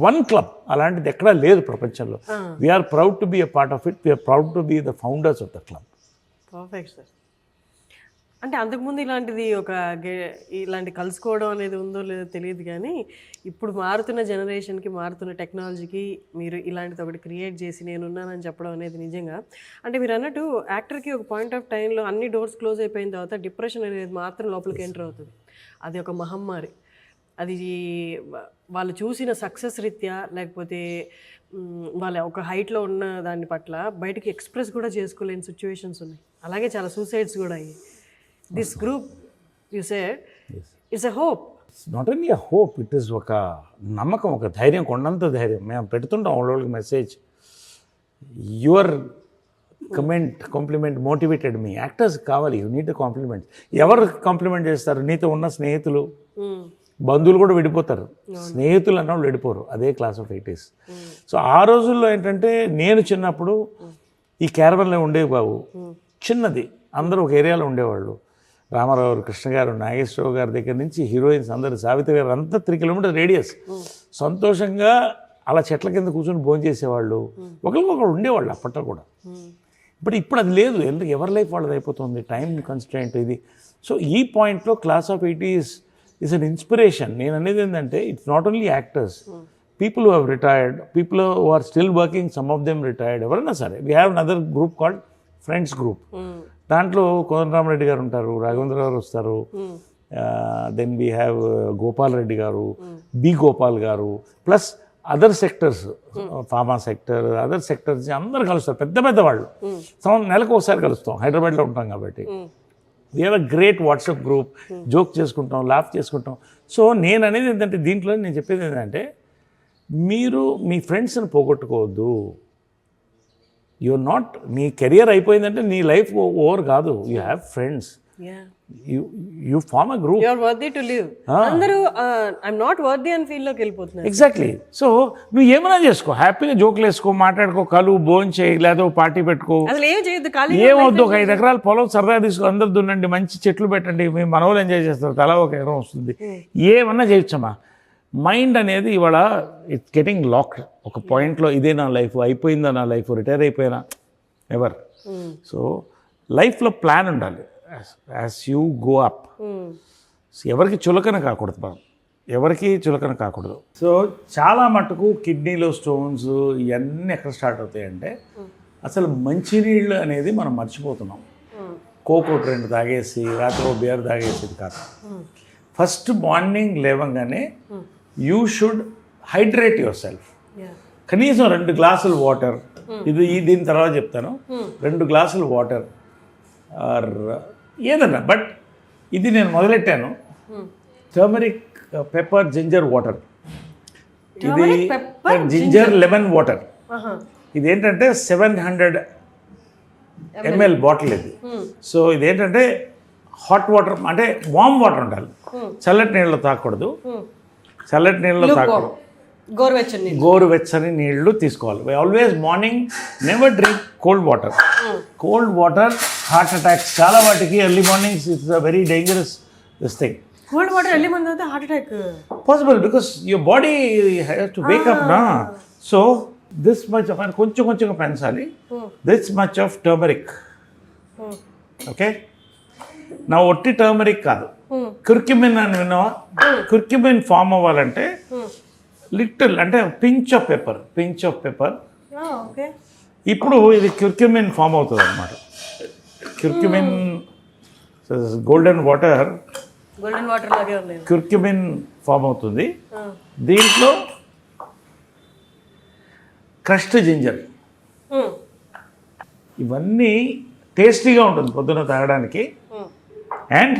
వన్ క్లబ్ అలాంటిది ఎక్కడా లేదు ప్రపంచంలో. We are proud to be a part of it. We are proud to be the founders of the club. Perfect sir. అంటే అంతకుముందు ఇలాంటి కలుసుకోవడం అనేది ఉందో లేదో తెలియదు, కానీ ఇప్పుడు మారుతున్న జనరేషన్కి, మారుతున్న టెక్నాలజీకి మీరు ఇలాంటిది ఒకటి క్రియేట్ చేసి నేనున్నానని చెప్పడం అనేది నిజంగా, అంటే మీరు అన్నట్టు యాక్టర్కి ఒక పాయింట్ ఆఫ్ టైంలో అన్ని డోర్స్ క్లోజ్ అయిపోయిన తర్వాత డిప్రెషన్ అనేది మాత్రం లోపలికి ఎంటర్ అవుతుంది. అది ఒక మహమ్మారి. అది వాళ్ళు చూసిన సక్సెస్ రీత్యా, లేకపోతే వాళ్ళ ఒక హైట్లో ఉన్న దాని పట్ల బయటికి ఎక్స్ప్రెస్ కూడా చేసుకోలేని సిచ్యువేషన్స్ ఉన్నాయి. అలాగే చాలా సూసైడ్స్ కూడా అయ్యాయి. This group you said it's a hope. It's not only a hope, it is ఒక నమ్మకం, ఒక ధైర్యం, కొండంత ధైర్యం. మేము పెడుతుంటాం వాళ్ళకి message. Your compliment motivated me. Actors కావాలి, యూ నీడ్ ద కాంప్లిమెంట్. ఎవరు కాంప్లిమెంట్ చేస్తారు? నీతో ఉన్న స్నేహితులు, బంధువులు కూడా విడిపోతారు, స్నేహితులు అన్న వాళ్ళు విడిపోరు. అదే Class of 80s. సో ఆ రోజుల్లో ఏంటంటే, నేను చిన్నప్పుడు ఈ క్యారవన్లో ఉండేవి బాబు, చిన్నది, అందరూ ఒక ఏరియాలో ఉండేవాళ్ళు. రామారావు గారు, కృష్ణ గారు, నాగేశ్వరరావు గారి దగ్గర నుంచి హీరోయిన్స్ అందరూ, సావిత్రి గారు, అంతా 3 kilometers రేడియస్. సంతోషంగా అలా చెట్ల కింద కూర్చొని భోజనం చేసేవాళ్ళు, ఒకరికొకరు ఉండేవాళ్ళు అప్పట్లో కూడా. ఇప్పుడు అది లేదు. ఎందుకు? ఎవరి లైఫ్ వాళ్ళది అయిపోతుంది, టైం కన్స్ట్రెయింట్ ఇది. సో ఈ పాయింట్లో Class of 80s is an inspiration. నేను అనేది ఏంటంటే, it's not only actors, people who have retired, people who are still working, some of them retired, ఎవరైనా సరే. We have another group called friends group. దాంట్లో కోదండరామరెడ్డి గారు ఉంటారు, రాఘవేంద్ర గారు వస్తారు, then we have Gopal Reddy గారు, బి గోపాల్ గారు, plus other sectors, pharma sector, other sectors అందరు కలుస్తారు, పెద్ద పెద్ద వాళ్ళు. నెలకు ఒకసారి కలుస్తాం, హైదరాబాద్లో ఉంటాం కాబట్టి. We have a great WhatsApp group, joke చేసుకుంటాం, లాఫ్ చేసుకుంటాం. సో నేను అనేది ఏంటంటే, దీంట్లో నేను చెప్పేది ఏంటంటే, మీరు మీ ఫ్రెండ్స్ని పోగొట్టుకోవద్దు. యూఆర్ నాట్, నీ కెరియర్ అయిపోయిందంటే నీ లైఫ్ ఓవర్ కాదు. You have friends, you form a group. You are worthy to live. అందరూ ఐఎమ్ నాట్ వర్తీ అని ఫీల్ లోకి వెళ్ళిపోతున్నారు. ఎగ్జాక్ట్లీ. సో నువ్వు ఏమైనా చేసుకో, హ్యాపీగా జోకులు వేసుకో, మాట్లాడుకో, కలు భోజనం చేయి, లేదా పార్టీ పెట్టుకో, అసలు ఏం చేయొద్దు, ఖాళీ ఏమవుద్దు. ఒక 5 ఎకరాల పొలం సరదా తీసుకో, అందరు దున్నండి, మంచి చెట్లు పెట్టండి, మీ మనవలు ఎంజాయ్ చేస్తారు, తలా ఒక ఎకరం వస్తుంది, ఏమన్నా చేయొచ్చమ్మా. మైండ్ అనేది ఇవాళ ఇట్స్ గెటింగ్ లాక్డ్. ఒక పాయింట్లో ఇదే నా లైఫ్, అయిపోయిందా నా లైఫ్, రిటైర్ అయిపోయినా, ఎవర్. సో లైఫ్లో ప్లాన్ ఉండాలి. యాజ్ యూ గో అప్, ఎవరికి చులకన కాకూడదు మనం, ఎవరికి చులకన కాకూడదు. సో చాలా మటుకు కిడ్నీలో స్టోన్స్ ఇవన్నీ ఎక్కడ స్టార్ట్ అవుతాయంటే, అసలు మంచినీళ్ళు అనేది మనం మర్చిపోతున్నాం. కోక్ ఒకటి 2 తాగేసి రాత్రి బియర్ తాగేసేది కాదు. ఫస్ట్ మార్నింగ్ లేవగానే you should hydrate your self. కనీసం 2 గ్లాసులు వాటర్, దీని తర్వాత చెప్తాను. 2 గ్లాసులు వాటర్ ఆర్ ఏదన్నా, బట్ ఇది నేను మొదలెట్టాను. టర్మరిక్ పెప్పర్ జింజర్ వాటర్, ఇది జింజర్ లెమన్ వాటర్. ఇదేంటంటే 700 ml బాటిల్ ఇది. సో ఇదేంటంటే హాట్ వాటర్ అంటే వామ్ వాటర్ ఉండాలి, చల్లటి నీళ్ళు తాగకూడదు. చల్లటి నీళ్ళు తాగకూడదు, గోరువెచ్చని నీళ్లు తీసుకోవాలి. Always morning never drink cold water. Cold water heart attacks చాలా వాటికి early mornings it's a very dangerous this thing. Cold water early morning అయితే heart attack possible because your body has to wake up నా. So this much of కొంచెంగా పెంచాలి. This much of turmeric. Okay, నా ఒట్టి turmeric కాదు, curcumin అని విన్నావా? Curcumin form అవ్వాలంటే లిటిల్ అంటే పించ్ ఆఫ్ పెప్పర్. ఇప్పుడు ఇది క్యుర్క్యుమిన్ ఫామ్ అవుతుంది అనమాట. క్యుర్క్యుమిన్ గోల్డెన్ వాటర్ లాగే ఉన్నాయి. క్యుర్క్యుమిన్ ఫామ్ అవుతుంది. దీంట్లో క్రష్డ్ జింజర్, ఇవన్నీ టేస్టీగా ఉంటుంది పొద్దున తాగడానికి. And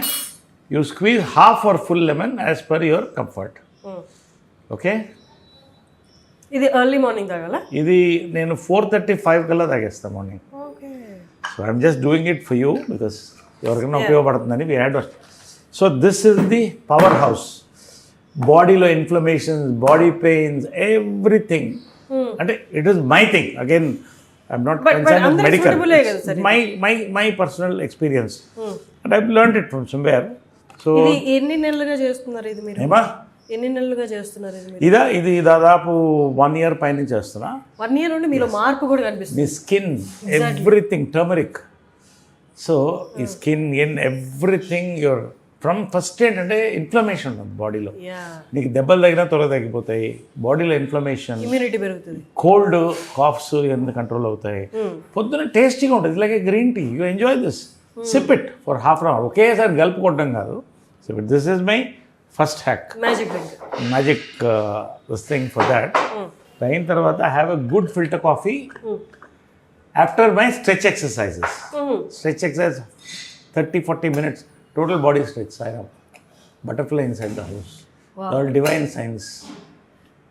you squeeze half or full lemon as per your comfort. Okay, ఇది ఎర్లీ మార్నింగ్ తాగాల. ఇది నేను 4:35 కల్లా తాగేస్తాను morning. So I'm just doing it for you because ఎవరికైనా ఉపయోగపడుతుందని we had. So this is the power house. బాడీలో inflammations, body pains, everything. అంటే it is my thing. Again I'm not concern with medical, my personal experience and I learned it from somewhere. So ఎన్ని నెలలుగా చేస్తున్నారు ఇది మీరు? ఏమా ఎన్ని నెలలుగా చేస్తున్నారు ఇది? ఇది దాదాపు 1 year పైన చేస్తున్నా. 1 year నుండి మీలో మార్పు కూడా కనిపిస్తుంది. మీ స్కిన్ ఎవ్రీథింగ్ టర్మరిక్. సో ఈ skin in everything your from first ఏంటంటే ఇన్ఫ్లమేషన్ ఉంటుంది బాడీలో. నీకు దెబ్బలు తగినా త్వరగా తగ్గిపోతాయి. బాడీలో ఇన్ఫ్లమేషన్, ఇమ్యూనిటీ పెరుగుతుంది, కోల్డ్ కాఫ్స్ ఇవన్నీ కంట్రోల్ అవుతాయి. పొద్దున టేస్టీగా ఉంటుంది. Like a green tea. You enjoy this. Sip it for ½ hour. ఒకేసారి గలుపుకోవడం కాదు. Sip it. This is my first hack, magic this thing for that. అయిన తర్వాత I have a good filter coffee after my stretch exercises. Stretch exercise 30-40 minutes total body stretch. I have butterfly inside the house. Wow. All divine science.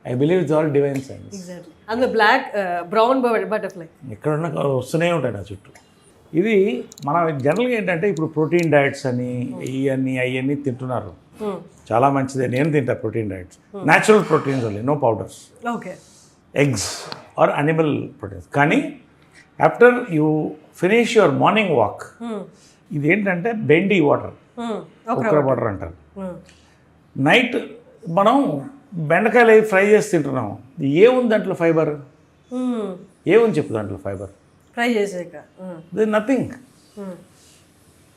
I believe it's all divine science. Exactly. And the black brown butterfly ఎక్కడున్నా వస్తూనే ఉంటాయి నా చుట్టూ. ఇది మన జనరల్గా ఏంటంటే ఇప్పుడు ప్రోటీన్ డైట్స్ అని అవన్నీ తింటున్నారు. చాలా మంచిదే, నేను తింటా protein diets. Natural proteins only, no powders. Okay, eggs are animal proteins. కానీ after you finish your morning walk, ఇది ఏంటంటే బెండి వాటర్, ఒకర వాటర్ అంటారు. నైట్ మనం బెండకాయలు అవి ఫ్రై చేసి తింటున్నాం. ఏముంది దాంట్లో ఫైబర్? ఏముంది చెప్పు దాంట్లో ఫైబర్? ఫ్రై చేసాక they nothing.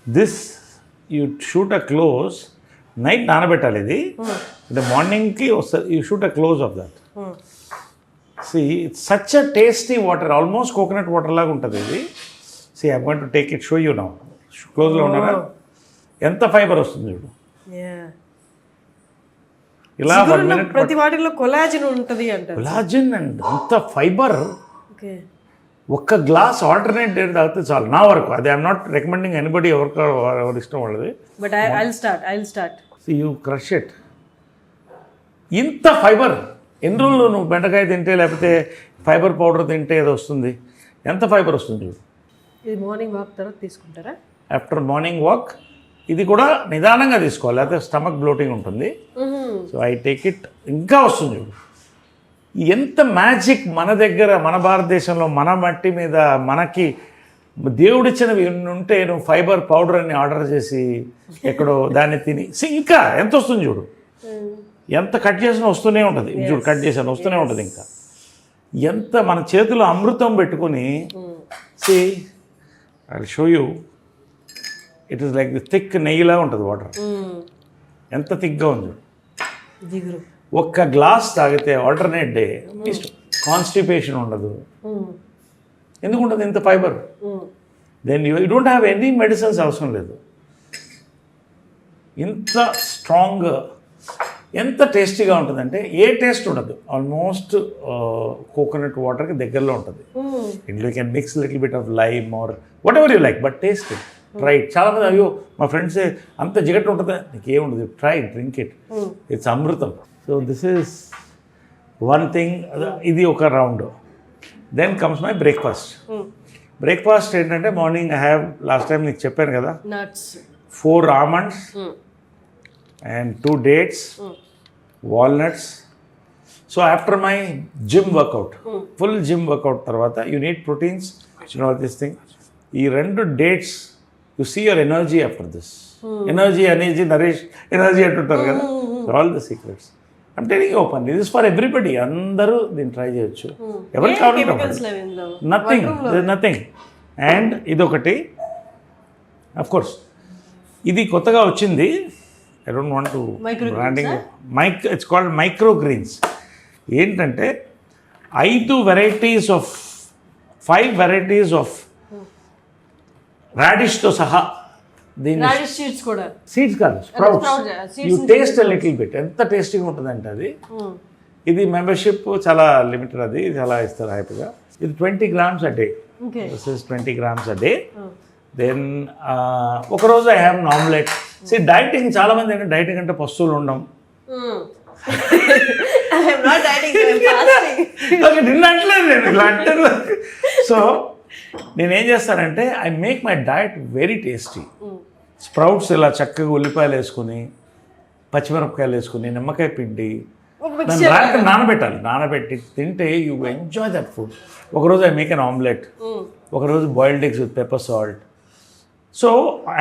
This you shoot a close, night నానబెట్టాలి ఇది, అంటే మార్నింగ్కి వస్తుంది. You shoot a close of that. See it's such a tasty water, almost coconut water లాగా ఉంటుంది ఇది. See I want to take it, show you now. క్లోజ్లో ఉన్నారా? ఎంత ఫైబర్ వస్తుంది చూడు. ఇలా 1 minute. ప్రతి వాటిలో కొలాజిన్ ఉంటుంది అంటారు. కొలాజిన్ అండ్ అంత ఫైబర్. ఒక్క గ్లాస్ ఆల్టర్నేట్ డే తాగితే చాలు నా వరకు. అది ఐఎమ్ నాట్ రికమెండింగ్ ఎనీబడి, ఎవరి ఇష్టం వాళ్ళది. But I'll start. You crush it. ఇంత ఫైబర్ ఎన్ని రోజులు నువ్వు బెండకాయ తింటే లేకపోతే ఫైబర్ పౌడర్ తింటే ఏదో వస్తుంది. ఎంత ఫైబర్ వస్తుంది చూడు. ఇది మార్నింగ్ వాక్ తర్వాత తీసుకుంటారా? ఆఫ్టర్ మార్నింగ్ వాక్ ఇది కూడా నిదానంగా తీసుకోవాలి, లేకపోతే స్టమక్ బ్లోటింగ్ ఉంటుంది. So I take it. ఇంకా వస్తుంది చూడు. ఎంత మ్యాజిక్ మన దగ్గర, మన భారతదేశంలో, మన మట్టి మీద మనకి దేవుడిచ్చినవి ఉంటే నువ్వు ఫైబర్ పౌడర్ అని ఆర్డర్ చేసి ఎక్కడో దాన్ని తిని ఇంకా ఎంత వస్తుంది చూడు. ఎంత కట్ చేసినా వస్తూనే ఉంటుంది చూడు. కట్ చేసాను వస్తూనే ఉంటుంది. ఇంకా ఎంత మన చేతిలో అమృతం పెట్టుకుని see I show you. It is like thick నెయ్యిలా ఉంటుంది వాటర్. ఎంత థిక్గా ఉంది చూడు. ఒక్క గ్లాస్ తాగితే ఆల్టర్నేట్ డే కాన్స్టిపేషన్ ఉండదు, ఎందుకు ఉంటుంది ఇంత fibre? Then you don't have any medicines అవసరం లేదు. ఇంత స్ట్రాంగ్, ఎంత టేస్టీగా ఉంటుందంటే ఏ టేస్ట్ ఉండదు, ఆల్మోస్ట్ కోకోనట్ వాటర్కి దగ్గరలో ఉంటుంది. ఇంట్లో can mix little bit of lime or whatever you like, but taste it, try it. చాలామంది అయ్యో మా ఫ్రెండ్స్ అంత జిగట్ ఉంటుందా, నీకు ఏముండదు, try it, drink it, it's అమృతం. So this is one thing. ఇది ఒక రౌండ్. Then comes my breakfast. Breakfast ఏంటంటే morning I have, last time నీకు చెప్పాను కదా, nuts, 4 almonds and 2 dates, walnuts. So after my gym workout, full gym workout tarvata, you need proteins, you know this thing. ఈ 2 dates, you see your energy after this. Energy, nourish, energy అంటుంటారు కదా. So all the secrets. I'm telling you openly, this is for everybody. అందరూ దీన్ని try చేయొచ్చు. ఎవరికి కావాలంటే nothing. And ఇదొకటి, of course ఇది కొత్తగా వచ్చింది. I don't want to branding, it's called microgreens. ఏంటంటే 5 varieties of 5 varieties of రాడిష్తో సహా, దీన్ని సీడ్స్ కూడా, సీడ్స్ కాదు, sprouts. You taste little bit, ఎంత టేస్టీగా ఉంటుందంటే అది. ఇది మెంబర్షిప్ చాలా లిమిటెడ్, అది చాలా ఇస్తారు హ్యాపీగా. ఇది 20 grams a day. This is 20 grams a day. Then ఒకరోజు I have omelette. See dieting, చాలామంది అంటే డైటింగ్ అంటే పస్తువులు ఉండడం. నిన్నట్లేదు నేను ఇలా అంటారు. సో నేనేం చేస్తానంటే I make my diet very tasty. Sprouts ఇలా చక్కగా ఉల్లిపాయలు వేసుకుని, పచ్చిమిరపకాయలు వేసుకుని, నిమ్మకాయ పిండి, దాన్ని రాత్రి నానబెట్టి తింటే యూ ఎంజాయ్ దట్ ఫుడ్. ఒకరోజు ఐ మేక్ అన్ ఆమ్లెట్, ఒకరోజు boiled eggs with pepper salt. So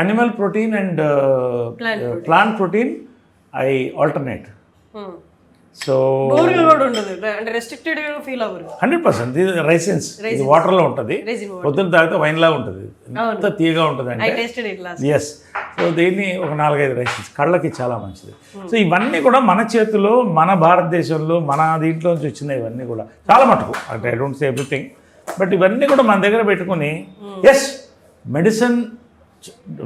animal protein and plant protein I alternate. So 100% ఇది రైసిన్స్, ఇది వాటర్లో ఉంటుంది, పొద్దున్న తాగితే వైన్లా ఉంటుంది, ఎంత తీయగా ఉంటుంది అంటే. ఎస్. సో దీన్ని ఒక 4-5 రైసిన్స్ కళ్ళకి చాలా మంచిది. సో ఇవన్నీ కూడా మన చేతిలో, మన భారతదేశంలో, మన దీంట్లో నుంచి వచ్చినాయి ఇవన్నీ కూడా చాలా మటుకు. అంటే I don't say everything, but ఇవన్నీ కూడా మన దగ్గర పెట్టుకుని, yes medicine,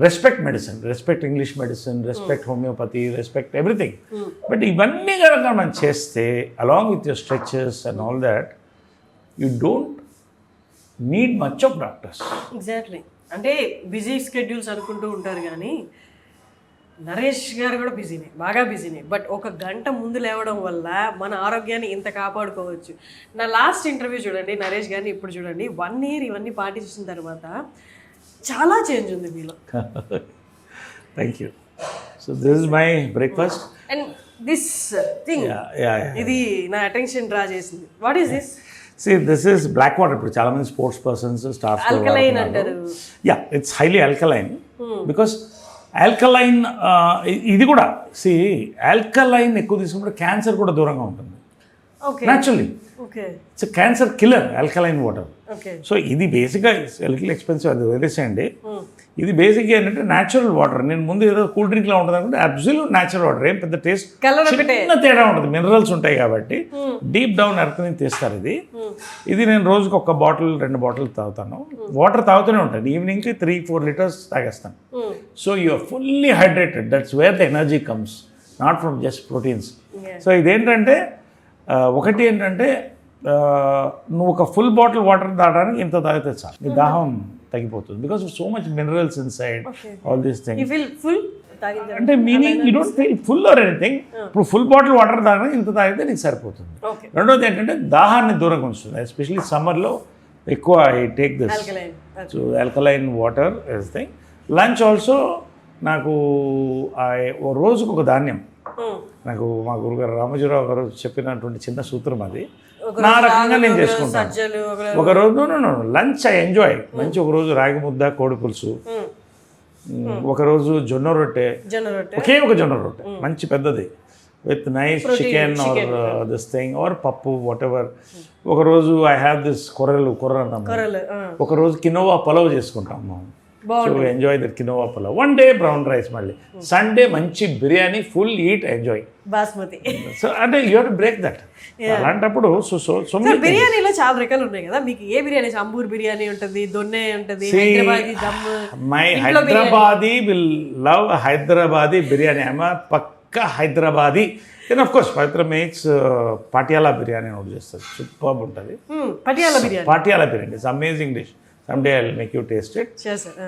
respect medicine, respect English medicine, respect homeopathy, respect everything. But ఇవన్నీ కనుక మనం చేస్తే along with your stretches and all that, you don't need much of doctors. Exactly. అంటే బిజీ స్కెడ్యూల్స్ అనుకుంటూ ఉంటారు కానీ నరేష్ గారు కూడా బిజీనే, బాగా బిజీనే. బట్ 1 గంట ముందు లేవడం వల్ల మన ఆరోగ్యాన్ని ఇంత కాపాడుకోవచ్చు. నా లాస్ట్ ఇంటర్వ్యూ చూడండి నరేష్ గారిని, ఇప్పుడు చూడండి, 1 year ఇవన్నీ పాటించిన తర్వాత చాలా చేంజ్ ఉంది మీలో. Thank you. So this is my breakfast and this thing, ఇది నా అటెన్షన్ డ్రా చేసింది. What is this? See, this is black water. ఇప్పుడు చాలా మంది స్పోర్ట్స్ పర్సన్స్ స్టార్స్ ఆల్కలైన్ అంటారు. Yeah, it's highly alkaline because alkaline, ఇది కూడా సి ఆల్కలైన్ ఎక్కువ తీసుకుంటే క్యాన్సర్ కూడా దూరంగా ఉంటుంది naturally. It's cancer killer alkaline water. So ఇది బేసిక్గా లిటిల్ ఎక్స్పెన్సివ్, అది వదిలేసేయండి. ఇది బేసిక్గా ఏంటంటే న్యాచురల్ వాటర్. నేను ముందు ఏదో కూల్ డ్రింక్లా ఉంటుంది అనుకుంటే అబ్సల్యూట్ న్యాచురల్ వాటర్, ఏం పెద్ద టేస్ట్ చిన్న తేడా ఉంటుంది, మినరల్స్ ఉంటాయి కాబట్టి డీప్ డౌన్ ఎర్త్ నుంచి తీస్తారు. ఇది నేను రోజుకి 1 బాటిల్ 2 బాటిల్ తాగుతాను. వాటర్ తాగుతూనే ఉంటాను, ఈవినింగ్కి 3-4 liters తాగేస్తాను. So you are fully hydrated, that's where the energy comes, not from just proteins. So ఇదేంటంటే ఒకటి ఏంటంటే నువ్వు ఒక ఫుల్ బాటిల్ వాటర్ తాగడానికి ఇంత తాగితే చాలు, నీ దాహం తగ్గిపోతుంది. Because so much minerals inside, all these things. అంటే meaning you don't feel full or anything. ఇప్పుడు ఫుల్ బాటిల్ వాటర్ తాగడానికి ఇంత తాగితే నీకు సరిపోతుంది. రెండోది ఏంటంటే దాహాన్ని దూరంగా ఉంచుతుంది, ఎస్పెషలీ సమ్మర్లో ఎక్కువ I take this. So alkaline water is thing. Lunch also నాకు ఓ రోజుకు ఒక ధాన్యం. నాకు మా గురుగారు రామోజీరావు గారు చెప్పినటువంటి చిన్న సూత్రం అది. నా రకంగా నేను చేసుకుంటాను. ఒక రోజు లంచ్ ఐ ఎంజాయ్ మంచి, ఒక రోజు రాగి ముద్ద, కోడి పులుసు, ఒకరోజు జొన్న రొట్టె, ఒకే ఒక జొన్న రొట్టె మంచి పెద్దది with nice chicken or this thing or pappu whatever. ఒకరోజు I have this korra annam, ఒకరోజు కినోవా పలావ్ చేసుకుంటాము. So enjoy that quinoa pulao. One day brown rice, మళ్ళీ సండే మంచి biryani, full eat enjoy. Basmati. So అంటే you have to break that. అలాంటప్పుడు so బిర్యానీలో చాలా రకాలు ఉన్నాయి కదా, మీకు ఏ బిర్యానీ? అంబూర్ బిర్యానీ ఉంటుంది, దొన్నె ఉంటుంది, Hyderabadi dum. My Hyderabadi will love Hyderabadi biryani. I'm pakka Hyderabadi. Then of course Pavitra makes Patiala biryani ఒకటి చేస్తుంది, సూపర్ ఉంటుంది. Patiala biryani it's amazing dish. Some day I will make you taste it.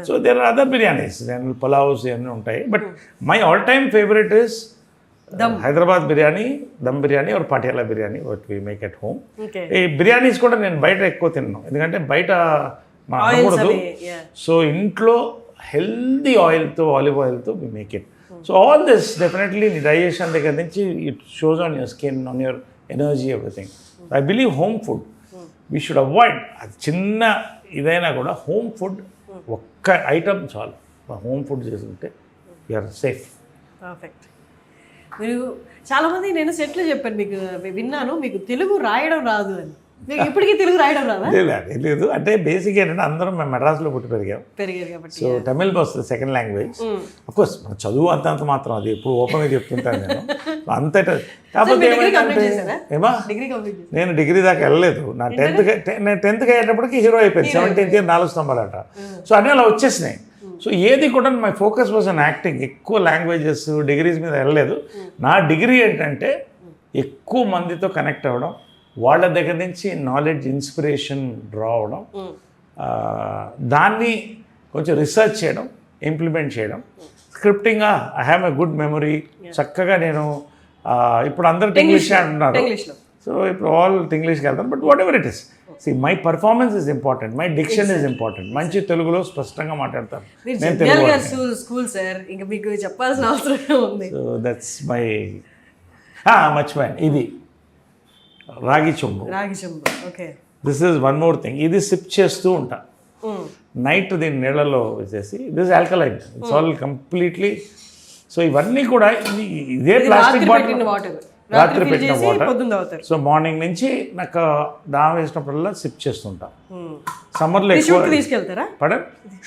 So there are other biryanis, pulaos ఇవన్నీ ఉంటాయి. But my all time favourite is Hyderabad biryani, dum biryani or Patiala biryani what we make at home. ఈ బిర్యానీస్ కూడా నేను బయట ఎక్కువ తిన్నాను, ఎందుకంటే బయట మనం అనకూడదు. సో ఇంట్లో హెల్దీ ఆయిల్తో, ఆలివ్ ఆయిల్తో we make it. So all this definitely digestion దగ్గర నుంచి it shows on your skin, on your energy, everything. I believe home food we should avoid. అది చిన్న ఇదైనా కూడా హోమ్ ఫుడ్ ఒక్క ఐటమ్ చాలు. హోమ్ ఫుడ్ చేసుకుంటే యూఆర్ సేఫ్. పర్ఫెక్ట్. మీరు చాలామంది, నేను సెట్లు చెప్పాను మీకు, విన్నాను మీకు తెలుగు రాయడం రాదు అని. మీకు ఇప్పటికీ తెలుగు రాయడం రాదా? లేదు, అంటే బేసిక్ ఏంటంటే అందరం మేము మెడ్రాస్లో పుట్టి పెరిగారు కాబట్టి. సో తమిళ్ వస్తుంది సెకండ్ లాంగ్వేజ్. అఫ్కోర్స్ మన చదువు అంతంత మాత్రం, అది ఎప్పుడు ఓపెన్గా చెప్తుంటాను నేను అంతటా. కాకపోతే ఏమా నేను డిగ్రీ దాకా వెళ్ళలేదు. నా నేను టెన్త్కి అయ్యేటప్పటికి హీరో అయిపోయింది. 17th year 4 స్తంభాలట. సో అన్నీ అలా వచ్చేసినాయి. సో ఏది కూడా my focus was an acting. ఎక్కువ లాంగ్వేజెస్ డిగ్రీస్ మీద వెళ్ళలేదు. నా డిగ్రీ ఏంటంటే ఎక్కువ మందితో కనెక్ట్ అవ్వడం, వాళ్ళ దగ్గర నుంచి నాలెడ్జ్, ఇన్స్పిరేషన్ డ్రా అవడం, దాన్ని కొంచెం రీసెర్చ్ చేయడం, ఇంప్లిమెంట్ చేయడం. స్క్రిప్టింగ్గా I have a good memory. చక్కగా నేను ఇప్పుడు అందరూ ఇంగ్లీష్ అంటున్నారు, సో ఇప్పుడు ఆల్ ఇంగ్లీష్కి వెళ్తాను. But whatever it is, see my performance is important, my diction is important. మంచి తెలుగులో స్పష్టంగా మాట్లాడతాను నేను తెలుగు. స్కూల్ సార్, ఇంకా మీకు చెప్పాల్సిన అవసరం ఉంది. సో దట్స్ మై మర్చిపోయాను, ఇది రాగి చెంబు. Okay. This is one more thing. ఇది సిప్ చేస్తూ ఉంటా నైట్, దీన్ని నీళ్ళలో వేసేసి. This alkaline, it's all completely. So ఇవన్నీ కూడా ఇదే ప్లాస్టిక్ బాటిల్, రాత్రి పెట్టిన వాటర్. సో మార్నింగ్ నుంచి నాకు దాహం వేసినప్పుడల్లా సిప్ చేస్తుంటా. సమ్మర్లో ఎక్కువ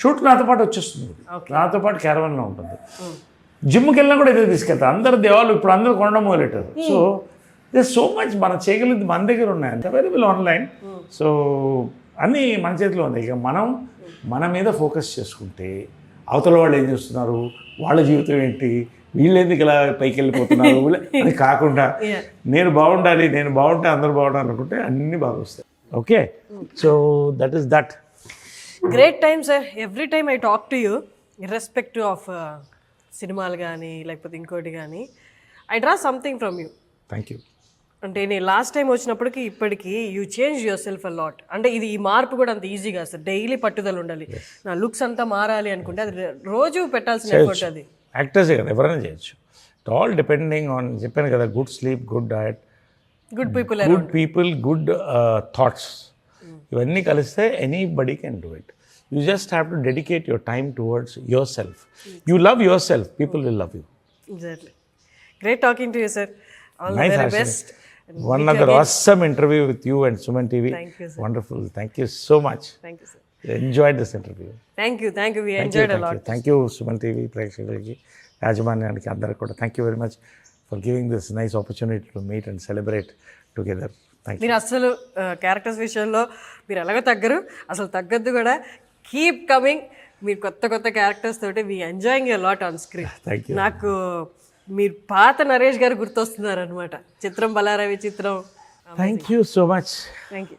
షూట్ నాతో పాటు వచ్చేస్తుంది, నాతో పాటు క్యారవన్లో ఉంటుంది. జిమ్కి వెళ్ళినా కూడా ఇదే తీసుకెళ్తాను. అందరు దేవాలు ఇప్పుడు అందరూ కొనడం మొదలెట్టారు. సో దిస్ సో మచ్ మనం చేయగలిగింది మన దగ్గర ఉన్నాయి, అంత అవైలబుల్ ఆన్లైన్. సో అన్నీ మన చేతిలో ఉంది. ఇక మనం మన మీద ఫోకస్ చేసుకుంటే అవతల వాళ్ళు ఏం చేస్తున్నారు, వాళ్ళ జీవితం ఏంటి, వీళ్ళు ఎందుకు ఇలా పైకి వెళ్ళిపోతున్నారు అని కాకుండా నేను బాగుండాలి, నేను బాగుంటే అందరూ బాగుండాలి అనుకుంటే అన్నీ బాగా వస్తాయి. Okay, so that is that. Great time sir. Every time I talk to you, irrespective of సినిమాలు కానీ లేకపోతే ఇంకోటి కానీ, I draw something from you. Thank you. అంటే నేను లాస్ట్ టైం వచ్చినప్పటికి ఇప్పటికి you change your self a lot. అంటే ఇది ఈ మార్పు కూడా అంత ఈజీగా సార్, డైలీ పట్టుదల ఉండాలి. నా లుక్స్ అంతా మారాలి అనుకుంటే అది రోజు పెట్టాల్సిన ఎఫర్ట్. అది యాక్టర్సే కదా, ఎవరైనా చేయొచ్చు. ఇట్ ఆల్ డిపెండింగ్ ఆన్, చెప్పాను కదా, good sleep, good diet, good people, good thoughts. ఇవన్నీ కలిస్తే anybody can do it. You just have to dedicate your time towards your self. You love your self, people will love you. Exactly. Great talking to you sir. All the very best. One other awesome interview with you and Suman TV. Thank you, sir. Wonderful. Thank you so much. Thank you, sir. Enjoyed this interview. Thank you. We enjoyed a lot. Thank you, Suman TV ప్రేక్షకులకి, యాజమాన్యానికి అందరికీ కూడా thank you very much for giving this nice opportunity to meet and celebrate together. Thank you. మీరు అసలు characters విషయంలో మీరు ఎలాగో తగ్గరు, అసలు తగ్గద్దు కూడా. Keep coming. మీరు కొత్త క్యారెక్టర్స్ తోటి we enjoying a lot on screen. Thank you. నాకు మీరు పాత నరేష్ గారు గుర్తొస్తున్నారు అనమాట. చిత్రం బలారవి చిత్రం. Thank you so much. Thank you.